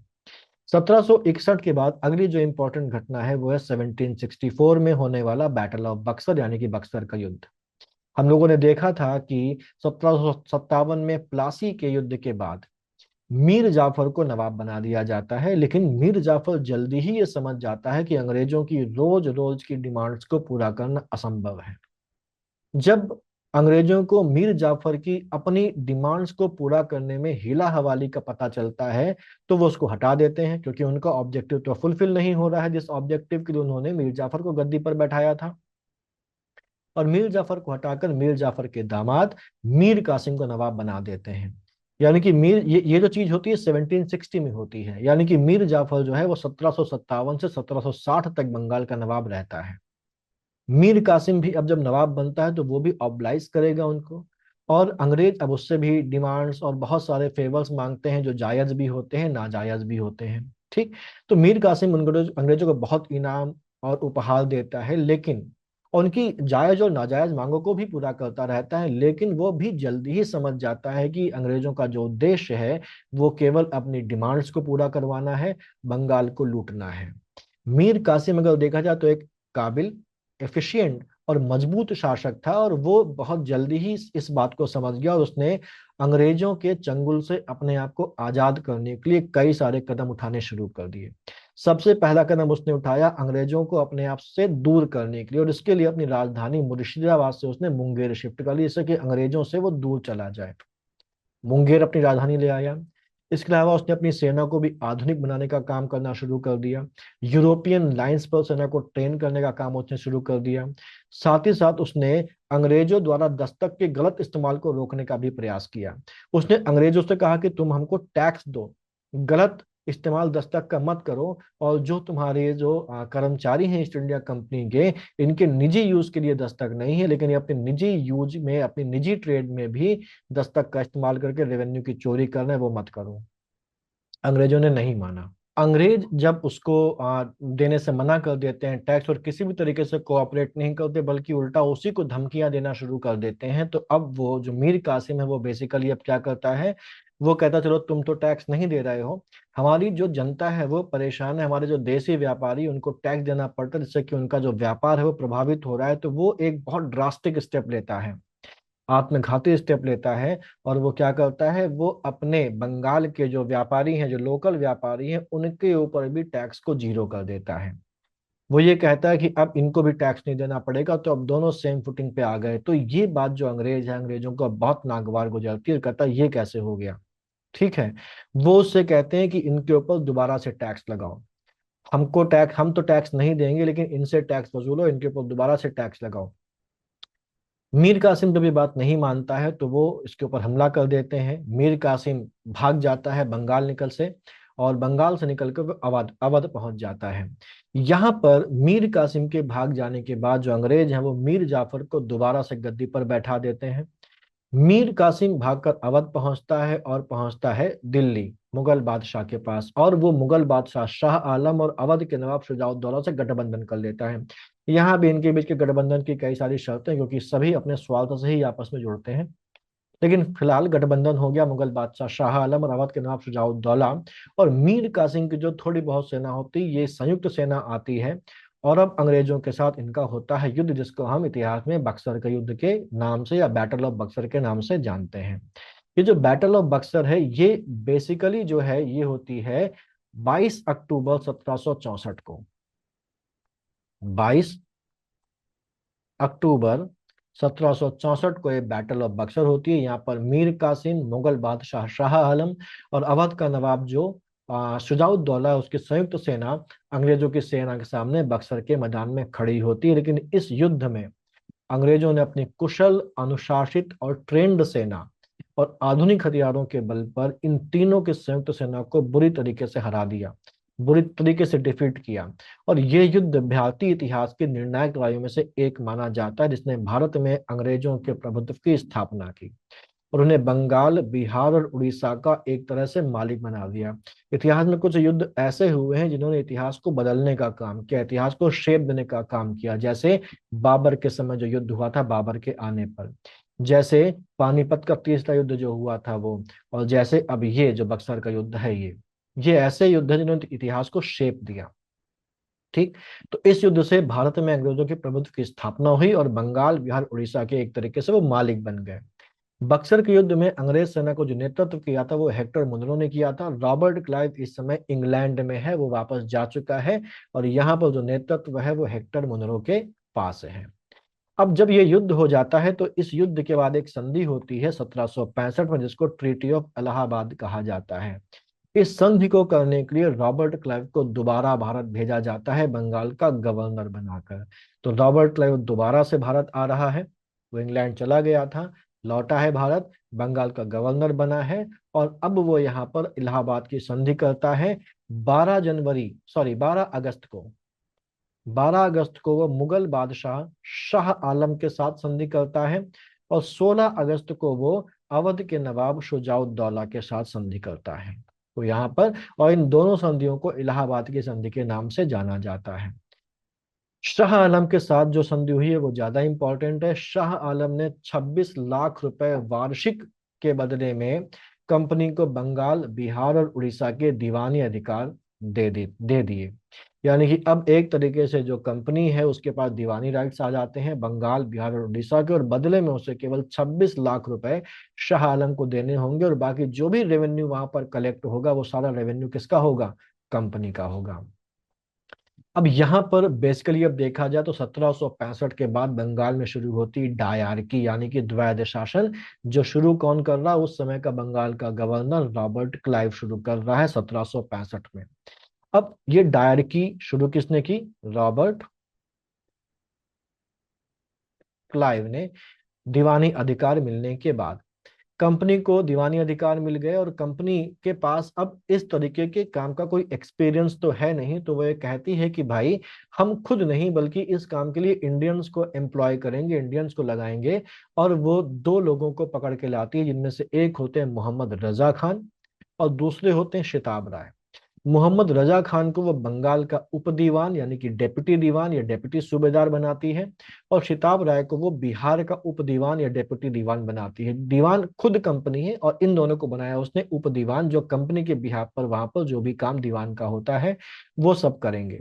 1761 के बाद अगली जो इंपॉर्टेंट घटना है वो है 1764 में होने वाला बैटल ऑफ बक्सर, यानी कि बक्सर का युद्ध। हम लोगों ने देखा था कि 1757 में प्लासी के युद्ध के बाद मीर जाफर को नवाब बना दिया जाता है, लेकिन मीर जाफर जल्दी ही ये समझ जाता है कि अंग्रेजों की रोज रोज की डिमांड्स को पूरा करना असंभव है। जब अंग्रेजों को मीर जाफर की अपनी डिमांड्स को पूरा करने में हीला हवाली का पता चलता है तो वो उसको हटा देते हैं, क्योंकि उनका ऑब्जेक्टिव तो फुलफिल नहीं हो रहा है जिस ऑब्जेक्टिव के लिए उन्होंने मीर जाफर को गद्दी पर बैठाया था। और मीर जाफर को हटाकर मीर जाफर के दामाद मीर कासिम को नवाब बना देते हैं। यानी कि मीर ये जो चीज होती है 1760 में होती है, यानी कि मीर जाफर जो है वो 1757 से 1760 तक बंगाल का नवाब रहता है। मीर कासिम भी अब जब नवाब बनता है तो वो भी ऑब्लाइज करेगा उनको, और अंग्रेज अब उससे भी डिमांड्स और बहुत सारे फेवर्स मांगते हैं जो जायज भी होते हैं नाजायज भी होते हैं। ठीक, तो मीर कासिम अंग्रेजों को बहुत इनाम और उपहार देता है, लेकिन उनकी जायज और नाजायज मांगों को भी पूरा करता रहता है। लेकिन वो भी जल्दी ही समझ जाता है कि अंग्रेजों का जो उद्देश्य है वो केवल अपनी डिमांड्स को पूरा करवाना है, बंगाल को लूटना है। मीर कासिम अगर देखा जाए तो एक काबिल, एफिशिएंट और मजबूत शासक था, और वो बहुत जल्दी ही इस बात को समझ गया, और उसने अंग्रेजों के चंगुल से अपने आप को आजाद करने के लिए कई सारे कदम उठाने शुरू कर दिए। सबसे पहला कदम उसने उठाया अंग्रेजों को अपने आप से दूर करने के लिए, और इसके लिए अपनी राजधानी मुर्शिदाबाद से उसने मुंगेर शिफ्ट कर ली, जिससे कि अंग्रेजों से वो दूर चला जाए। मुंगेर अपनी राजधानी ले आया। इसके अलावा उसने अपनी सेना को भी आधुनिक बनाने का काम करना शुरू कर दिया। यूरोपियन लाइंस पर सेना को ट्रेन करने का काम उसने शुरू कर दिया। साथ ही साथ उसने अंग्रेजों द्वारा दस्तक के गलत इस्तेमाल को रोकने का भी प्रयास किया। उसने अंग्रेजों से कहा कि तुम हमको टैक्स दो, गलत इस्तेमाल दस्तक का मत करो, और जो तुम्हारे जो कर्मचारी हैं ईस्ट इंडिया कंपनी के, इनके निजी यूज के लिए दस्तक नहीं है, लेकिन ये अपने निजी यूज में, अपनी निजी ट्रेड में भी दस्तक का इस्तेमाल करके रेवेन्यू की चोरी करना है वो मत करो। अंग्रेजों ने नहीं माना। अंग्रेज जब उसको देने से मना कर देते हैं टैक्स, और किसी भी तरीके से कोऑपरेट नहीं करते बल्कि उल्टा उसी को धमकियां देना शुरू कर देते हैं, तो अब वो जो मीर कासिम है वो बेसिकली अब क्या करता है, वो कहता चलो तुम तो टैक्स नहीं दे रहे हो, हमारी जो जनता है वो परेशान है, हमारे जो देसी व्यापारी उनको टैक्स देना पड़ता है जिससे कि उनका जो व्यापार है वो प्रभावित हो रहा है। तो वो एक बहुत ड्रास्टिक स्टेप लेता है, आत्मघाती स्टेप लेता है, और वो क्या करता है, वो अपने बंगाल के जो व्यापारी हैं, जो लोकल व्यापारी हैं, उनके ऊपर भी टैक्स को जीरो कर देता है। वो ये कहता है कि अब इनको भी टैक्स नहीं देना पड़ेगा, तो अब दोनों सेम फुटिंग पे आ गए। तो ये बात जो अंग्रेज है, अंग्रेजों को बहुत नागवार गुजरती है, और कहता है ये कैसे हो गया। ठीक है, वो उससे कहते हैं कि इनके ऊपर दोबारा से टैक्स लगाओ, हम तो टैक्स नहीं देंगे, लेकिन इनसे टैक्स वसूलो, इनके ऊपर दोबारा से टैक्स लगाओ। मीर कासिम जब ये बात नहीं मानता है तो वो इसके ऊपर हमला कर देते हैं। मीर कासिम भाग जाता है बंगाल निकल से, और बंगाल से निकल कर वो अवध अवध पहुंच जाता है। यहाँ पर मीर कासिम के भाग जाने के बाद जो अंग्रेज हैं वो मीर जाफर को दोबारा से गद्दी पर बैठा देते हैं। मीर कासिम भागकर अवध पहुंचता है और पहुंचता है दिल्ली मुगल बादशाह के पास, और वो मुगल बादशाह शाह आलम और अवध के नवाब शुजाउद्दौला से गठबंधन कर लेता है। यहाँ भी इनके बीच के गठबंधन की कई सारी शर्तें, क्योंकि सभी अपने स्वार्थ से ही आपस में जुड़ते हैं। लेकिन फिलहाल गठबंधन हो गया मुगल बादशाह शाह आलम और अवध के नवाब शुजाउद्दौला और मीर कासिम की जो थोड़ी बहुत सेना होती, ये संयुक्त सेना आती है। और अब अंग्रेजों के साथ इनका होता है युद्ध, जिसको हम इतिहास में बक्सर के युद्ध के नाम से या बैटल ऑफ बक्सर के नाम से जानते हैं। ये जो बैटल ऑफ बक्सर है ये बेसिकली जो है ये होती है 22 अक्टूबर 1764 को। 22 अक्टूबर 1764 को ये बैटल ऑफ बक्सर होती है। यहाँ पर मीर कासिम, मुगल बादशाह शाह आलम और अवध का नवाब जो शुजाउद्दौला है, उसकी संयुक्त सेना अंग्रेजों की सेना के सामने बक्सर के मैदान में खड़ी होती है। लेकिन इस युद्ध में अंग्रेजों ने अपनी कुशल, अनुशासित और ट्रेंड सेना और आधुनिक हथियारों के बल पर इन तीनों की संयुक्त सेना को बुरी तरीके से हरा दिया, बुरी तरीके से डिफीट किया। और ये युद्ध भारतीय इतिहास की निर्णायक लड़ाइयों में से एक माना जाता है, जिसने भारत में अंग्रेजों के प्रभुत्व की स्थापना की और उन्हें बंगाल, बिहार और उड़ीसा का एक तरह से मालिक बना दिया। इतिहास में कुछ युद्ध ऐसे हुए हैं जिन्होंने इतिहास को बदलने का काम किया, इतिहास को शेप देने का काम किया। जैसे बाबर के समय जो युद्ध हुआ था, बाबर के आने पर, जैसे पानीपत का तीसरा युद्ध जो हुआ था वो, और जैसे अब ये जो बक्सर का युद्ध है, ये ऐसे युद्ध है जिन्होंने इतिहास को शेप दिया। ठीक। तो इस युद्ध से भारत में अंग्रेजों के प्रभुत्व की स्थापना हुई और बंगाल, बिहार, उड़ीसा के एक तरीके से वो मालिक बन गए। बक्सर के युद्ध में अंग्रेज सेना को जो नेतृत्व किया था वो हेक्टर मुनरो ने किया था। रॉबर्ट क्लाइव इस समय इंग्लैंड में है, वो वापस जा चुका है, और यहाँ पर जो नेतृत्व है वो हेक्टर मुनरो के पास है। अब जब ये युद्ध हो जाता है तो इस युद्ध के बाद एक संधि होती है 1765 में, जिसको ट्रीटी ऑफ इलाहाबाद कहा जाता है। इस संधि को करने के लिए रॉबर्ट क्लाइव को दोबारा भारत भेजा जाता है बंगाल का गवर्नर बनाकर। तो रॉबर्ट क्लाइव दोबारा से भारत आ रहा है, वो इंग्लैंड चला गया था, लौटा है भारत, बंगाल का गवर्नर बना है, और अब वो यहाँ पर इलाहाबाद की संधि करता है। 12 अगस्त को, 12 अगस्त को वो मुगल बादशाह शाह आलम के साथ संधि करता है, और 16 अगस्त को वो अवध के नवाब शुजाउद्दौला के साथ संधि करता है। तो यहाँ पर, और इन दोनों संधियों को इलाहाबाद की संधि के नाम से जाना जाता है। शाह आलम के साथ जो संधि हुई है वो ज्यादा इंपॉर्टेंट है। शाह आलम ने 26 लाख रुपए वार्षिक के बदले में कंपनी को बंगाल, बिहार और उड़ीसा के दीवानी अधिकार दे दिए। यानी कि अब एक तरीके से जो कंपनी है उसके पास दीवानी राइट्स आ जाते हैं बंगाल, बिहार और उड़ीसा के, और बदले में उसे केवल 26 लाख रुपए शाह आलम को देने होंगे, और बाकी जो भी रेवेन्यू वहां पर कलेक्ट होगा वो सारा रेवेन्यू किसका होगा? कंपनी का होगा। अब यहाँ पर बेसिकली अब देखा जाए तो 1765 के बाद बंगाल में शुरू होती डायरकी, यानी कि द्वैध शासन। जो शुरू कौन कर रहा है? उस समय का बंगाल का गवर्नर रॉबर्ट क्लाइव शुरू कर रहा है 1765 में। अब ये डायरकी शुरू किसने की? रॉबर्ट क्लाइव ने। दीवानी अधिकार मिलने के बाद कंपनी को दीवानी अधिकार मिल गए, और कंपनी के पास अब इस तरीके के काम का कोई एक्सपीरियंस तो है नहीं, तो वो ये कहती है कि भाई हम खुद नहीं बल्कि इस काम के लिए इंडियंस को एम्प्लॉय करेंगे, इंडियंस को लगाएंगे। और वो दो लोगों को पकड़ के लाती है, जिनमें से एक होते हैं मोहम्मद रजा खान और दूसरे होते हैं शिताब राय। मोहम्मद रजा खान को वो बंगाल का उप दीवान यानी कि डेप्यूटी दीवान या डेप्यूटी सूबेदार बनाती है, और शिताब राय को वो बिहार का उप दीवान या डेप्यूटी दीवान बनाती है। दीवान खुद कंपनी है, और इन दोनों को बनाया उसने उप दीवान, जो कंपनी के बिहार पर वहां पर जो भी काम दीवान का होता है वो सब करेंगे।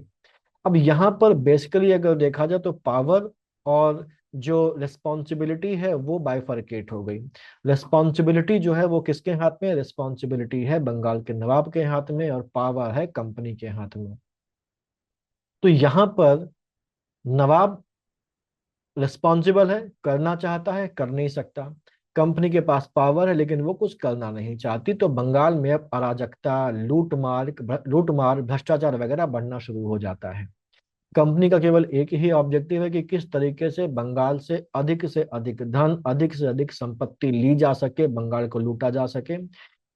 अब यहाँ पर बेसिकली अगर देखा जाए तो पावर और जो रिस्पॉन्सिबिलिटी है वो बाइफरकेट हो गई। रिस्पॉन्सिबिलिटी जो है वो किसके हाथ में? रिस्पॉन्सिबिलिटी है बंगाल के नवाब के हाथ में, और पावर है कंपनी के हाथ में। तो यहाँ पर नवाब रिस्पॉन्सिबल है, करना चाहता है, कर नहीं सकता। कंपनी के पास पावर है लेकिन वो कुछ करना नहीं चाहती। तो बंगाल में अब अराजकता, लूट मार, भ्रष्टाचार वगैरह बढ़ना शुरू हो जाता है। कंपनी का केवल एक ही ऑब्जेक्टिव है कि किस तरीके से अधिक धन, अधिक से अधिक संपत्ति ली जा सके, बंगाल को लूटा जा सके।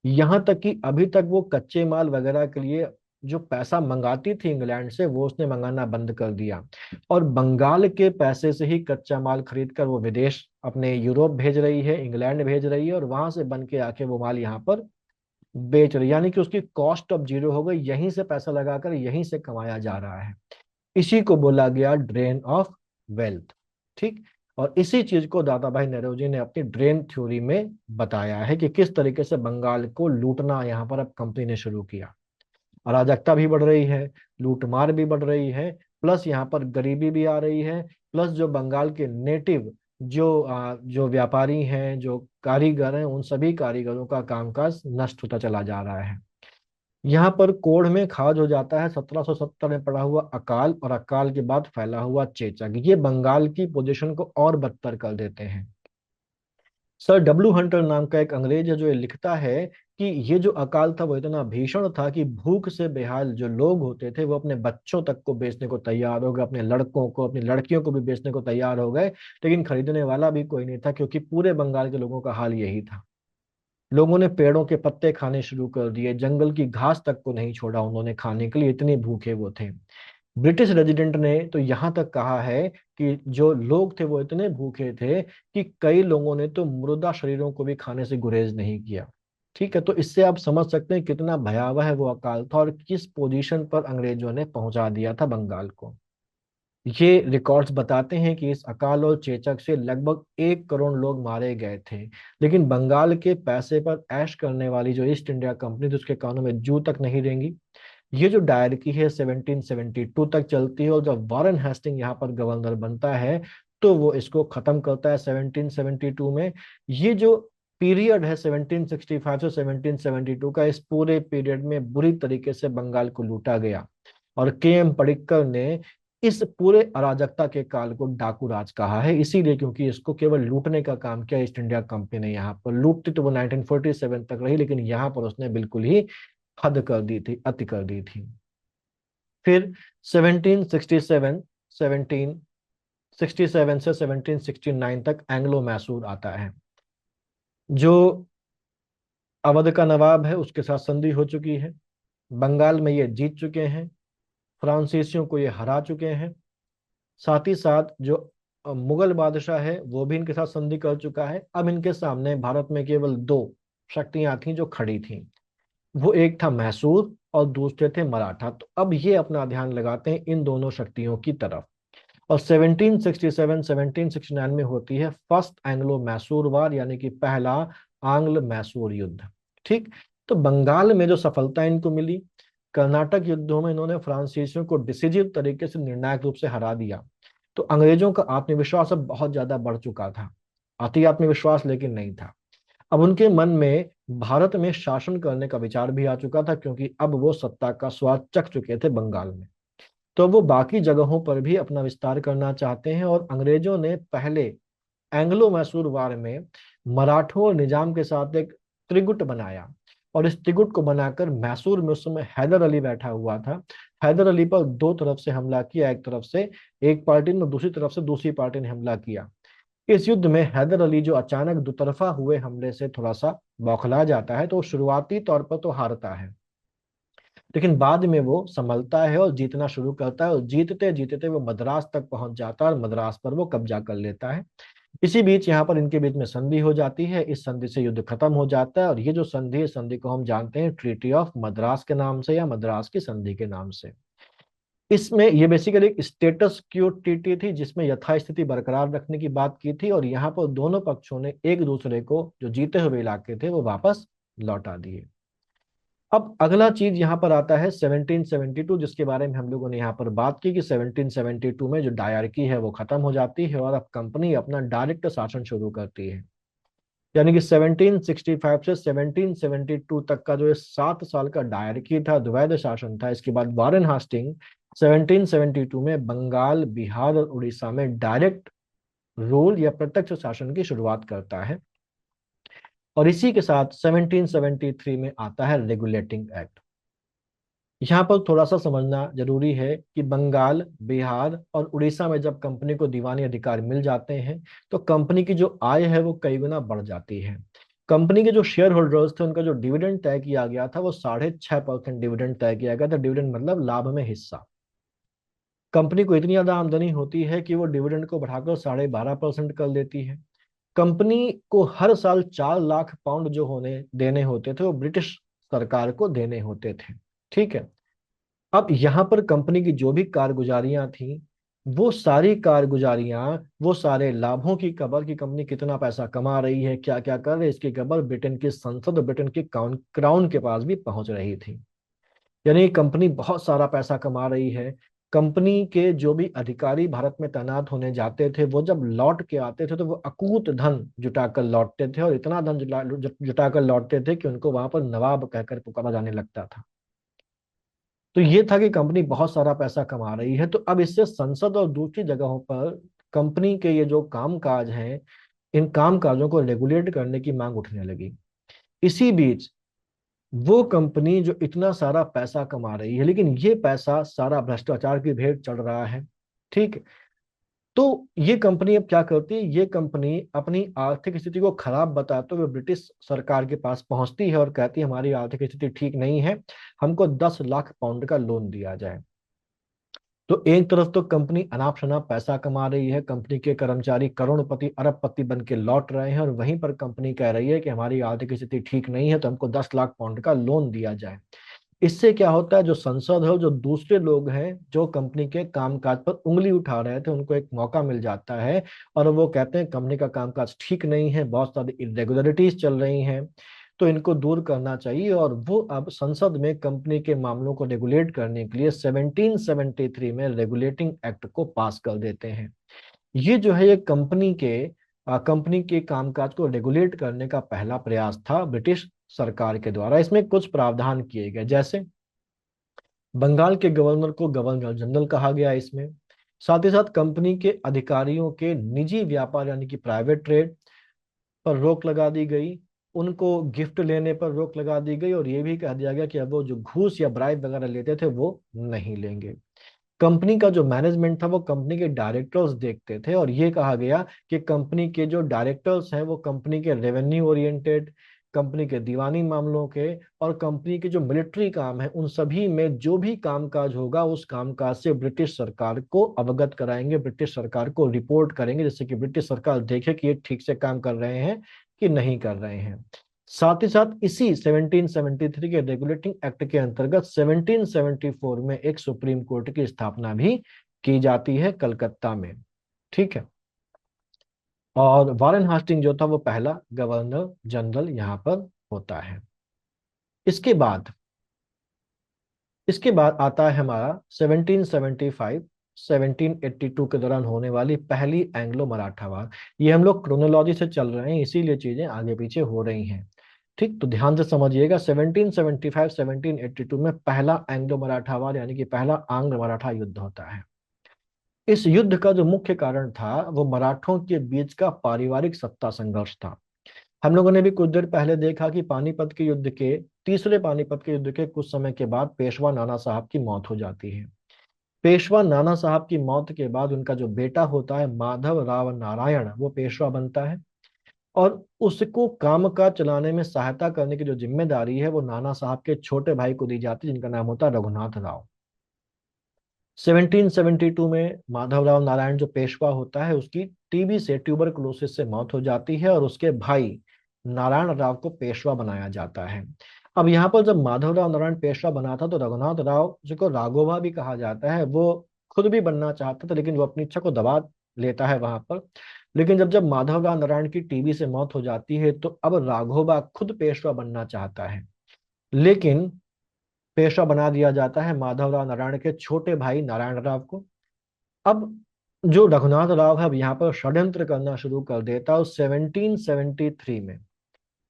यहाँ तक कि अभी तक वो कच्चे माल वगैरह के लिए जो पैसा मंगाती थी इंग्लैंड से, वो उसने मंगाना बंद कर दिया, और बंगाल के पैसे से ही कच्चा माल खरीद कर वो विदेश अपने यूरोप भेज रही है, इंग्लैंड भेज रही है, और वहां से बन के आके वो माल यहाँ पर बेच रही है। यानी कि उसकी कॉस्ट ऑफ जीरो हो गई, यहीं से पैसा लगाकर यहीं से कमाया जा रहा है। इसी को बोला गया ड्रेन ऑफ वेल्थ। ठीक। और इसी चीज को दादा भाई नौरोजी ने अपनी ड्रेन थ्योरी में बताया है कि किस तरीके से बंगाल को लूटना यहाँ पर अब कंपनी ने शुरू किया। अराजकता भी बढ़ रही है, लूटमार भी बढ़ रही है, प्लस यहाँ पर गरीबी भी आ रही है, प्लस जो बंगाल के नेटिव जो व्यापारी हैं, जो कारीगर हैं, उन सभी कारीगरों का कामकाज नष्ट होता चला जा रहा है। यहाँ पर कोढ़ में खाज हो जाता है 1770 में पड़ा हुआ अकाल, और अकाल के बाद फैला हुआ चेचक, ये बंगाल की पोजीशन को और बदतर कर देते हैं। सर डब्ल्यू हंटर नाम का एक अंग्रेज है जो ये लिखता है कि ये जो अकाल था वो इतना भीषण था कि भूख से बेहाल जो लोग होते थे वो अपने बच्चों तक को बेचने को तैयार हो गए, अपने लड़कों को, अपनी लड़कियों को भी बेचने को तैयार हो गए, लेकिन खरीदने वाला भी कोई नहीं था, क्योंकि पूरे बंगाल के लोगों का हाल यही था। लोगों ने पेड़ों के पत्ते खाने शुरू कर दिए, जंगल की घास तक को नहीं छोड़ा उन्होंने खाने के लिए, इतने भूखे वो थे। ब्रिटिश रेजिडेंट ने तो यहाँ तक कहा है कि जो लोग थे वो इतने भूखे थे कि कई लोगों ने तो मुर्दा शरीरों को भी खाने से गुरेज नहीं किया। ठीक है, तो इससे आप समझ सकते हैं कितना भयावह है वो अकाल था और किस पोजीशन पर अंग्रेजों ने पहुंचा दिया था बंगाल को। ये रिकॉर्ड्स बताते हैं कि इस अकाल और चेचक से लगभग 1 करोड़ लोग मारे गए थे, लेकिन बंगाल के पैसे पर ऐश करने वाली जो ईस्ट इंडिया कंपनी थी उसके कानों में जू तक नहीं रेंगी। ये जो डायरेक्टरी है 1772 तक चलती है, और जब वॉरेन हेस्टिंग यहाँ पर गवर्नर बनता है तो वो इसको खत्म करता है 1772 में। ये जो पीरियड है 1765 से 1772 का, इस पूरे पीरियड में बुरी तरीके से बंगाल को लूटा गया, और के एम पडिक्कर ने इस पूरे अराजकता के काल को डाकू राज कहा है, इसीलिए क्योंकि इसको केवल लूटने का काम किया ईस्ट इंडिया कंपनी ने। यहाँ पर लूटती तो वो 1947 तक रही, लेकिन यहाँ पर उसने बिल्कुल ही हद कर दी थी, अति कर दी थी। फिर 1767 1767 से 1769 तक एंग्लो मैसूर आता है। जो अवध का नवाब है उसके साथ संधि हो चुकी है, बंगाल में ये जीत चुके हैं, फ्रांसीसियों को ये हरा चुके हैं। साथ ही साथ जो मुगल बादशाह है वो भी इनके साथ संधि कर चुका है। अब इनके सामने भारत में केवल दो शक्तियां थीं जो खड़ी थीं, वो एक था मैसूर और दूसरे थे मराठा। तो अब ये अपना ध्यान लगाते हैं इन दोनों शक्तियों की तरफ, और 1767 1769 में होती है फर्स्ट एंग्लो मैसूर वार, यानी कि पहला आंग्ल मैसूर युद्ध। ठीक। तो बंगाल में जो सफलता इनको मिली, कर्नाटक युद्धों में इन्होंने फ्रांसीसियों को डिसीजिव तरीके से, निर्णायक रूप से हरा दिया, तो अंग्रेजों का आत्मविश्वास अब बहुत ज्यादा बढ़ चुका था। अति आत्मविश्वास लेकिन नहीं था। अब उनके मन में भारत में शासन करने का विचार भी आ चुका था, क्योंकि अब वो सत्ता का स्वाद चख चुके थे बंगाल में, तो वो बाकी जगहों पर भी अपना विस्तार करना चाहते हैं। और अंग्रेजों ने पहले एंग्लो मैसूर वार में मराठों और निजाम के साथ एक त्रिगुट बनाया, और इस त्रिगुट को बनाकर मैसूर में उस समय हैदर अली बैठा हुआ था। हैदर अली पर दो तरफ से हमला किया, एक तरफ से एक पार्टी ने, दूसरी तरफ से दूसरी पार्टी ने हमला किया। इस युद्ध में हैदर अली जो अचानक दुतरफा हुए हमले से थोड़ा सा बौखला जाता है, तो शुरुआती तौर पर तो हारता है, लेकिन बाद में वो संभलता है और जीतना शुरू करता है, और जीतते जीतते वो मद्रास तक पहुंच जाता है और मद्रास पर वो कब्जा कर लेता है। इसी बीच यहाँ पर इनके बीच में संधि हो जाती है, इस संधि से युद्ध खत्म हो जाता है, और ये जो संधि है, संधि को हम जानते हैं ट्रीटी ऑफ मद्रास के नाम से या मद्रास की संधि के नाम से। इसमें ये बेसिकली एक स्टेटस क्यू ट्रीटी थी जिसमें यथास्थिति बरकरार रखने की बात की थी, और यहाँ पर दोनों पक्षों ने एक दूसरे को जो जीते हुए इलाके थे वो वापस लौटा दिए। अब अगला चीज यहाँ पर आता है 1772, जिसके बारे में हम लोगों ने यहाँ पर बात की कि 1772 में जो डायरकी है वो खत्म हो जाती है, और अब कंपनी अपना डायरेक्ट शासन शुरू करती है। यानी कि 1765 से 1772 तक का जो ये 7 साल का डायरकी था, द्वैध शासन था, इसके बाद वारेन हास्टिंग 1772 में बंगाल, बिहार और उड़ीसा में डायरेक्ट रूल या प्रत्यक्ष शासन की शुरुआत करता है। और इसी के साथ 1773 में आता है रेगुलेटिंग एक्ट। यहाँ पर थोड़ा सा समझना जरूरी है कि बंगाल, बिहार और उड़ीसा में जब कंपनी को दीवानी अधिकार मिल जाते हैं तो कंपनी की जो आय है वो कई गुना बढ़ जाती है। कंपनी के जो शेयर होल्डर्स थे उनका जो डिविडेंड तय किया गया था वो 6.5% डिविडेंड तय किया गया था। डिविडेंड मतलब लाभ में हिस्सा। कंपनी को इतनी ज्यादा आमदनी होती है कि वो डिविडेंड को बढ़ाकर 12.5% कर देती है। कंपनी को हर साल 4 लाख पाउंड जो होने देने होते थे वो ब्रिटिश सरकार को देने होते थे। ठीक है। अब यहाँ पर कंपनी की जो भी कारगुजारियां थी, वो सारी कारगुजारियां, वो सारे लाभों की खबर कि कंपनी कितना पैसा कमा रही है, क्या क्या कर रही है, इसकी खबर ब्रिटेन की संसद और ब्रिटेन के क्राउन के पास भी पहुंच रही थी। यानी कंपनी बहुत सारा पैसा कमा रही है। कंपनी के जो भी अधिकारी भारत में तैनात होने जाते थे वो जब लौट के आते थे तो वो अकूत धन जुटाकर लौटते थे, और इतना धन जुटाकर लौटते थे कि उनको वहां पर नवाब कहकर पुकारा जाने लगता था। तो ये था कि कंपनी बहुत सारा पैसा कमा रही है, तो अब इससे संसद और दूसरी जगहों पर कंपनी के ये जो काम काज हैं, इन काम काजों को रेगुलेट करने की मांग उठने लगी। इसी बीच वो कंपनी जो इतना सारा पैसा कमा रही है, लेकिन ये पैसा सारा भ्रष्टाचार की भेंट चढ़ रहा है। ठीक। तो ये कंपनी अब क्या करती है, ये कंपनी अपनी आर्थिक स्थिति को खराब बताते हुए ब्रिटिश सरकार के पास पहुंचती है और कहती है हमारी आर्थिक स्थिति ठीक नहीं है, हमको 10 लाख पाउंड का लोन दिया जाए। तो एक तरफ तो कंपनी अनाप शनाप पैसा कमा रही है, कंपनी के कर्मचारी करोड़पति अरबपति बन के लौट रहे हैं, और वहीं पर कंपनी कह रही है कि हमारी आर्थिक स्थिति ठीक नहीं है तो हमको 10 लाख पाउंड का लोन दिया जाए। इससे क्या होता है, जो संसद है, जो दूसरे लोग हैं जो कंपनी के कामकाज पर उंगली उठा रहे थे, उनको एक मौका मिल जाता है और वो कहते हैं कंपनी का कामकाज ठीक नहीं है, बहुत सारी इरेगुलरिटीज चल रही हैं, तो इनको दूर करना चाहिए। और वो अब संसद में कंपनी के मामलों को रेगुलेट करने के लिए 1773 में रेगुलेटिंग एक्ट को पास कर देते हैं। ये जो है ये कंपनी के कामकाज को रेगुलेट करने का पहला प्रयास था ब्रिटिश सरकार के द्वारा। इसमें कुछ प्रावधान किए गए, जैसे बंगाल के गवर्नर को गवर्नर जनरल कहा गया इसमें। साथ ही साथ कंपनी के अधिकारियों के निजी व्यापार यानी कि प्राइवेट ट्रेड पर रोक लगा दी गई, उनको गिफ्ट लेने पर रोक लगा दी गई, और ये भी कह दिया गया कि अब वो जो घूस या ब्राइब वगैरह लेते थे वो नहीं लेंगे। कंपनी का जो मैनेजमेंट था वो कंपनी के डायरेक्टर्स देखते थे, और ये कहा गया कि कंपनी के जो डायरेक्टर्स हैं वो कंपनी के रेवेन्यू ओरिएंटेड, कंपनी के दीवानी मामलों के और कंपनी के जो मिलिट्री काम है उन सभी में जो भी कामकाज होगा उस कामकाज से ब्रिटिश सरकार को अवगत कराएंगे, ब्रिटिश सरकार को रिपोर्ट करेंगे, जिससे कि ब्रिटिश सरकार देखे कि ये ठीक से काम कर रहे हैं कि नहीं कर रहे हैं। साथ ही साथ इसी 1773 के रेगुलेटिंग एक्ट के अंतर्गत 1774 में एक सुप्रीम कोर्ट की स्थापना भी की जाती है कलकत्ता में। ठीक है। और वारेन हास्टिंग जो था वो पहला गवर्नर जनरल यहाँ पर होता है। इसके बाद इसके बाद आता है हमारा 1775 1782 के दौरान होने वाली पहली एंग्लो मराठा वार। ये हम लोग क्रोनोलॉजी से चल रहे हैं, इसीलिए चीजें आगे पीछे हो रही हैं। ठीक, तो ध्यान से समझिएगा। 1775 1782 में पहला एंग्लो मराठा वार यानी कि पहला आंग्ल मराठा युद्ध होता है। इस युद्ध का जो मुख्य कारण था वो मराठों के बीच का पारिवारिक सत्ता संघर्ष था। हम लोगों ने भी कुछ देर पहले देखा कि पानीपत के युद्ध के तीसरे पानीपत के युद्ध के कुछ समय के बाद पेशवा नाना साहब की मौत हो जाती है। पेशवा नाना साहब की मौत के बाद उनका जो बेटा होता है माधव राव नारायण, वो पेशवा बनता है, और उसको कामकाज चलाने में सहायता करने की जो जिम्मेदारी है वो नाना साहब के छोटे भाई को दी जाती है, जिनका नाम होता है रघुनाथ राव। 1772 में माधवराव नारायण जो पेशवा होता है उसकी टीबी से, ट्यूबरकुलोसिस से मौत हो जाती है, और उसके भाई नारायण राव को पेशवा बनाया जाता है। अब यहाँ पर जब माधवराव नारायण पेशवा बना था तो रघुनाथ राव, जिसको राघोबा भी कहा जाता है, वो खुद भी बनना चाहता था, लेकिन वो अपनी इच्छा को दबा लेता है वहां पर। लेकिन जब जब माधवराव नारायण की टीबी से मौत हो जाती है तो अब राघोबा खुद पेशवा बनना चाहता है, लेकिन पेशवा बना दिया जाता है माधवराव नारायण के छोटे भाई नारायण राव को। अब जो रघुनाथ राव है अब यहाँ पर षड्यंत्र करना शुरू कर देता है। 1773 में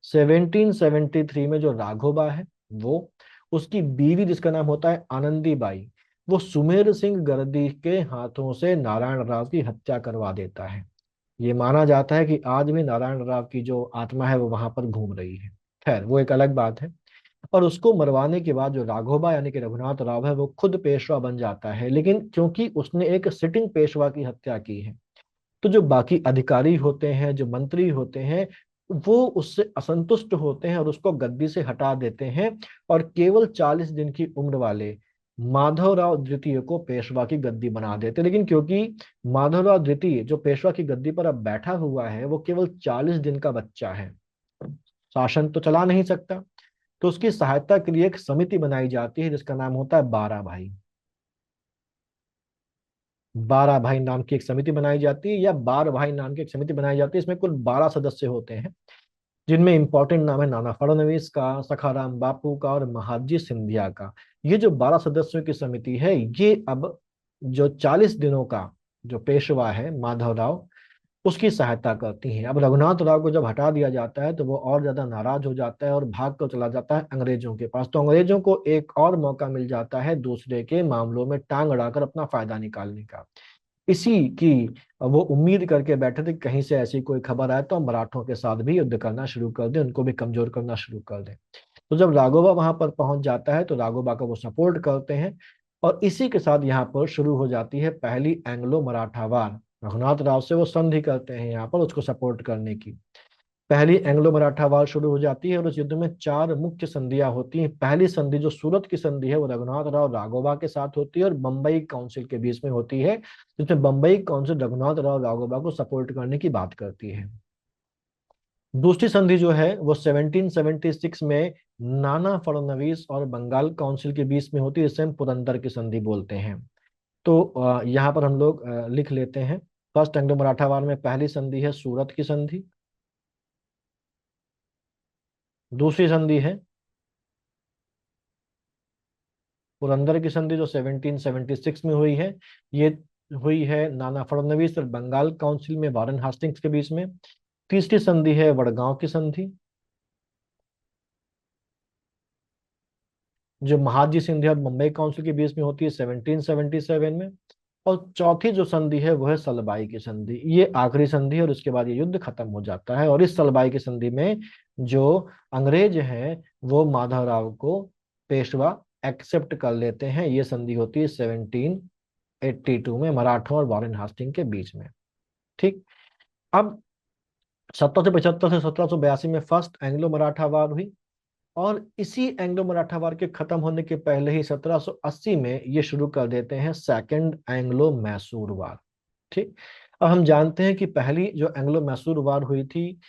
1773 में जो राघोबा है वो, उसकी बीवी जिसका नाम होता है आनंदी बाई, वो सुमेर सिंह गर्दी के हाथों से नारायण राव की हत्या करवा देता है। ये माना जाता है कि आज भी नारायण राव की जो आत्मा है वो वहां पर घूम रही है। खैर वो एक अलग बात है। और उसको मरवाने के बाद जो राघोबा यानी कि रघुनाथ राव है वो खुद पेशवा बन जाता है, लेकिन क्योंकि उसने एक सिटिंग पेशवा की हत्या की है, तो जो बाकी अधिकारी होते हैं, जो मंत्री होते हैं, वो उससे असंतुष्ट होते हैं और उसको गद्दी से हटा देते हैं, और केवल 40 दिन की उम्र वाले माधवराव द्वितीय को पेशवा की गद्दी बना देते हैं। लेकिन क्योंकि माधवराव द्वितीय जो पेशवा की गद्दी पर अब बैठा हुआ है वो केवल 40 दिन का बच्चा है, शासन तो चला नहीं सकता, तो उसकी सहायता के लिए एक समिति बनाई जाती है जिसका नाम होता है 12 भाई। 12 भाई नाम की एक समिति बनाई जाती है, या 12 भाई नाम की एक समिति बनाई जाती है। इसमें कुल 12 सदस्य होते हैं, जिनमें इंपॉर्टेंट नाम है नाना फडणवीस का, सखाराम बापू का और महादजी सिंधिया का। ये जो 12 सदस्यों की समिति है, ये अब जो 40 दिनों का जो पेशवा है माधवराव, उसकी सहायता करती हैं। अब रघुनाथ राव को जब हटा दिया जाता है तो वो और ज्यादा नाराज हो जाता है और भाग कर चला जाता है अंग्रेजों के पास। तो अंग्रेजों को एक और मौका मिल जाता है दूसरे के मामलों में टांग अड़ाकर अपना फायदा निकालने का। इसी की वो उम्मीद करके बैठे थे कि कहीं से ऐसी कोई खबर आए तो हम मराठों के साथ भी युद्ध करना शुरू कर दें, उनको भी कमजोर करना शुरू कर दें। तो जब राघोबा वहां पर पहुंच जाता है तो राघोबा का वो सपोर्ट करते हैं, और इसी के साथ यहाँ पर शुरू हो जाती है पहली एंग्लो मराठा वार। रघुनाथ राव से वो संधि करते हैं यहाँ पर उसको सपोर्ट करने की। पहली एंग्लो मराठा वार शुरू हो जाती है और उस युद्ध में 4 मुख्य संधियां होती हैं। पहली संधि जो सूरत की संधि है वो रघुनाथ राव राघोबा के साथ होती है और बम्बई काउंसिल के बीच में होती है, जिसमें बम्बई काउंसिल रघुनाथ राव राघोबा को सपोर्ट करने की बात करती है। दूसरी संधि जो है वो 1776 में नाना फडणवीस और बंगाल काउंसिल के बीच में होती है, जिसे हम पुरंदर की संधि बोलते हैं। तो यहाँ पर हम लोग लिख लेते हैं। फर्स्ट एंग्लो मराठा वार में पहली संधि है सूरत की संधि, दूसरी संधि है पुरंदर की संधि जो 1776 में हुई है। ये हुई है नाना फडणवीस और बंगाल काउंसिल में वारेन हास्टिंग्स के बीच में। तीसरी संधि है वडगांव की संधि, जो महादजी सिंधिया और मुंबई काउंसिल के बीच में होती है 1777 में। और चौथी जो संधि है वो है सलबाई की संधि, ये आखिरी संधि है और उसके बाद ये युद्ध खत्म हो जाता है। और इस सलबाई की संधि में जो अंग्रेज हैं वो माधवराव को पेशवा एक्सेप्ट कर लेते हैं। ये संधि होती है 1782 में मराठों और वॉरेन हास्टिंग के बीच में। ठीक। अब 1775 से 1782 में फर्स्ट एंग्लो मराठा वार हुई, और इसी एंग्लो मराठा वार के खत्म होने के पहले ही 1780 में ये शुरू कर देते हैं सेकंड एंग्लो मैसूर वार। ठीक। अब हम जानते हैं कि पहली जो एंग्लो मैसूर वार हुई थी,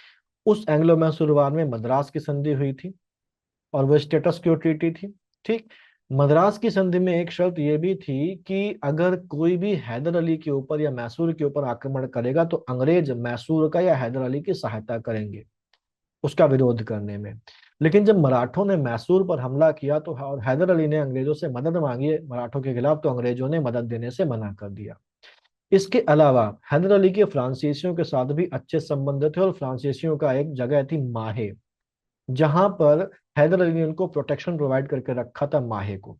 उस एंग्लो मैसूर वार में मद्रास की संधि हुई थी और वो स्टेटस क्यो ट्रीटी थी। ठीक। मद्रास की संधि में एक शर्त यह भी थी कि अगर कोई भी हैदर अली के ऊपर या मैसूर के ऊपर आक्रमण करेगा तो अंग्रेज मैसूर का या हैदर अली की सहायता करेंगे उसका विरोध करने में। लेकिन जब मराठों ने मैसूर पर हमला किया तो और हैदर अली ने अंग्रेजों से मदद मांगी मराठों के खिलाफ, तो अंग्रेजों ने मदद देने से मना कर दिया। इसके अलावा हैदर अली के फ्रांसीसियों के साथ भी अच्छे संबंध थे, और फ्रांसीसियों का एक जगह थी माहे, जहां पर हैदर अली ने उनको प्रोटेक्शन प्रोवाइड करके रखा था माहे को।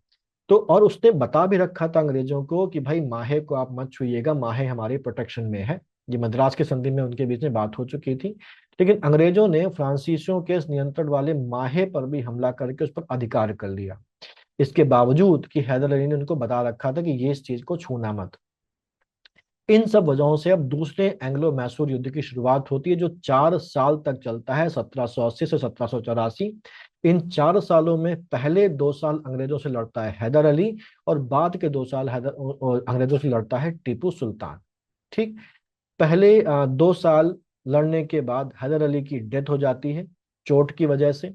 तो और उसने बता भी रखा था अंग्रेजों को कि भाई माहे को आप मत छुइएगा, माहे हमारे प्रोटेक्शन में है। ये मद्रास की संधि में उनके बीच में बात हो चुकी थी। लेकिन अंग्रेजों ने फ्रांसीसियों के इस नियंत्रण वाले माहे पर भी हमला करके उस पर अधिकार कर लिया, इसके बावजूद कि हैदर अली ने उनको बता रखा था कि ये इस चीज को छूना मत। इन सब वजहों से अब दूसरे एंग्लो मैसूर युद्ध की शुरुआत होती है, जो 4 साल तक चलता है, 1780 से 1784। इन 4 सालों में पहले 2 साल अंग्रेजों से लड़ता है हैदर अली, और बाद के 2 साल अंग्रेजों से लड़ता है टीपू सुल्तान। ठीक। पहले 2 साल लड़ने के बाद हैदर अली की डेथ हो जाती है चोट की वजह से।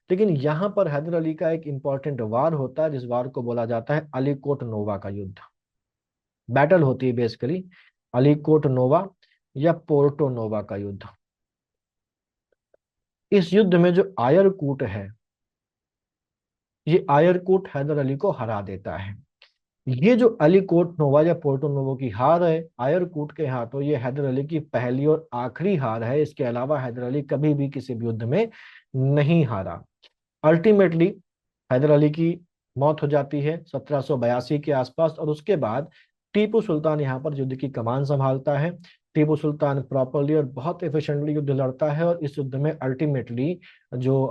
लेकिन यहाँ पर हैदर अली का एक इंपॉर्टेंट वार होता है, जिस वार को बोला जाता है अलीकोट नोवा का युद्ध। बैटल होती है बेसिकली अलीकोट नोवा या पोर्टो नोवा का युद्ध। इस युद्ध में जो आयरकूट है, ये आयरकूट हैदर अली को हरा देता है। ये जो अलीकोट नोवा या पोर्टो नोवो की हार है आयरकूट के हाथों, ये हैदर अली की पहली और आखिरी हार है। इसके अलावा हैदर अली कभी भी किसी भी युद्ध में नहीं हारा। अल्टीमेटली हैदर अली की मौत हो जाती है 1782 के आसपास, और उसके बाद टीपू सुल्तान यहाँ पर युद्ध की कमान संभालता है। टीपू सुल्तान प्रॉपरली और बहुत एफिशिएंटली युद्ध लड़ता है, और इस युद्ध में अल्टीमेटली जो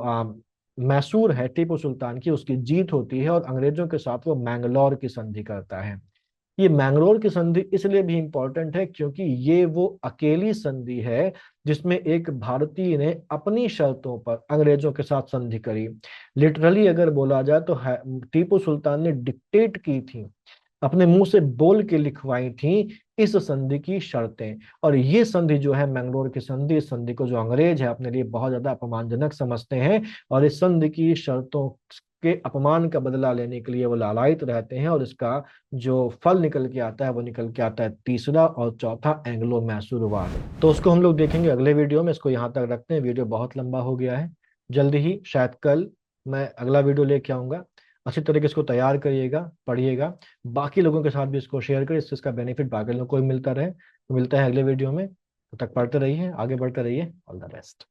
मैसूर है टीपू सुल्तान की, उसकी जीत होती है और अंग्रेजों के साथ वो मैंगलोर की संधि करता है। ये मैंगलोर की संधि इसलिए भी इंपॉर्टेंट है क्योंकि ये वो अकेली संधि है जिसमें एक भारतीय ने अपनी शर्तों पर अंग्रेजों के साथ संधि करी। लिटरली अगर बोला जाए तो टीपू सुल्तान ने डिक्टेट की थी, अपने मुंह से बोल के लिखवाई थी इस संधि की शर्तें। और ये संधि जो है मैंगलोर की संधि, इस संधि को जो अंग्रेज है अपने लिए बहुत ज्यादा अपमानजनक समझते हैं और इस संधि की शर्तों के अपमान का बदला लेने के लिए वो लालायित रहते हैं। और इसका जो फल निकल के आता है वो निकल के आता है तीसरा और चौथा एंग्लो मैसूर वार। तो उसको हम लोग देखेंगे अगले वीडियो में। इसको यहाँ तक रखते हैं, वीडियो बहुत लंबा हो गया है। जल्दी ही शायद कल मैं अगला वीडियो लेके आऊंगा। अच्छी तरीके से इसको तैयार करिएगा, पढ़िएगा, बाकी लोगों के साथ भी इसको शेयर करें, इससे इसका बेनिफिट बाकी लोगों को भी मिलता रहे। तो मिलता है अगले वीडियो में, तब तक पढ़ते रहिए, आगे बढ़ते रहिए। All the best.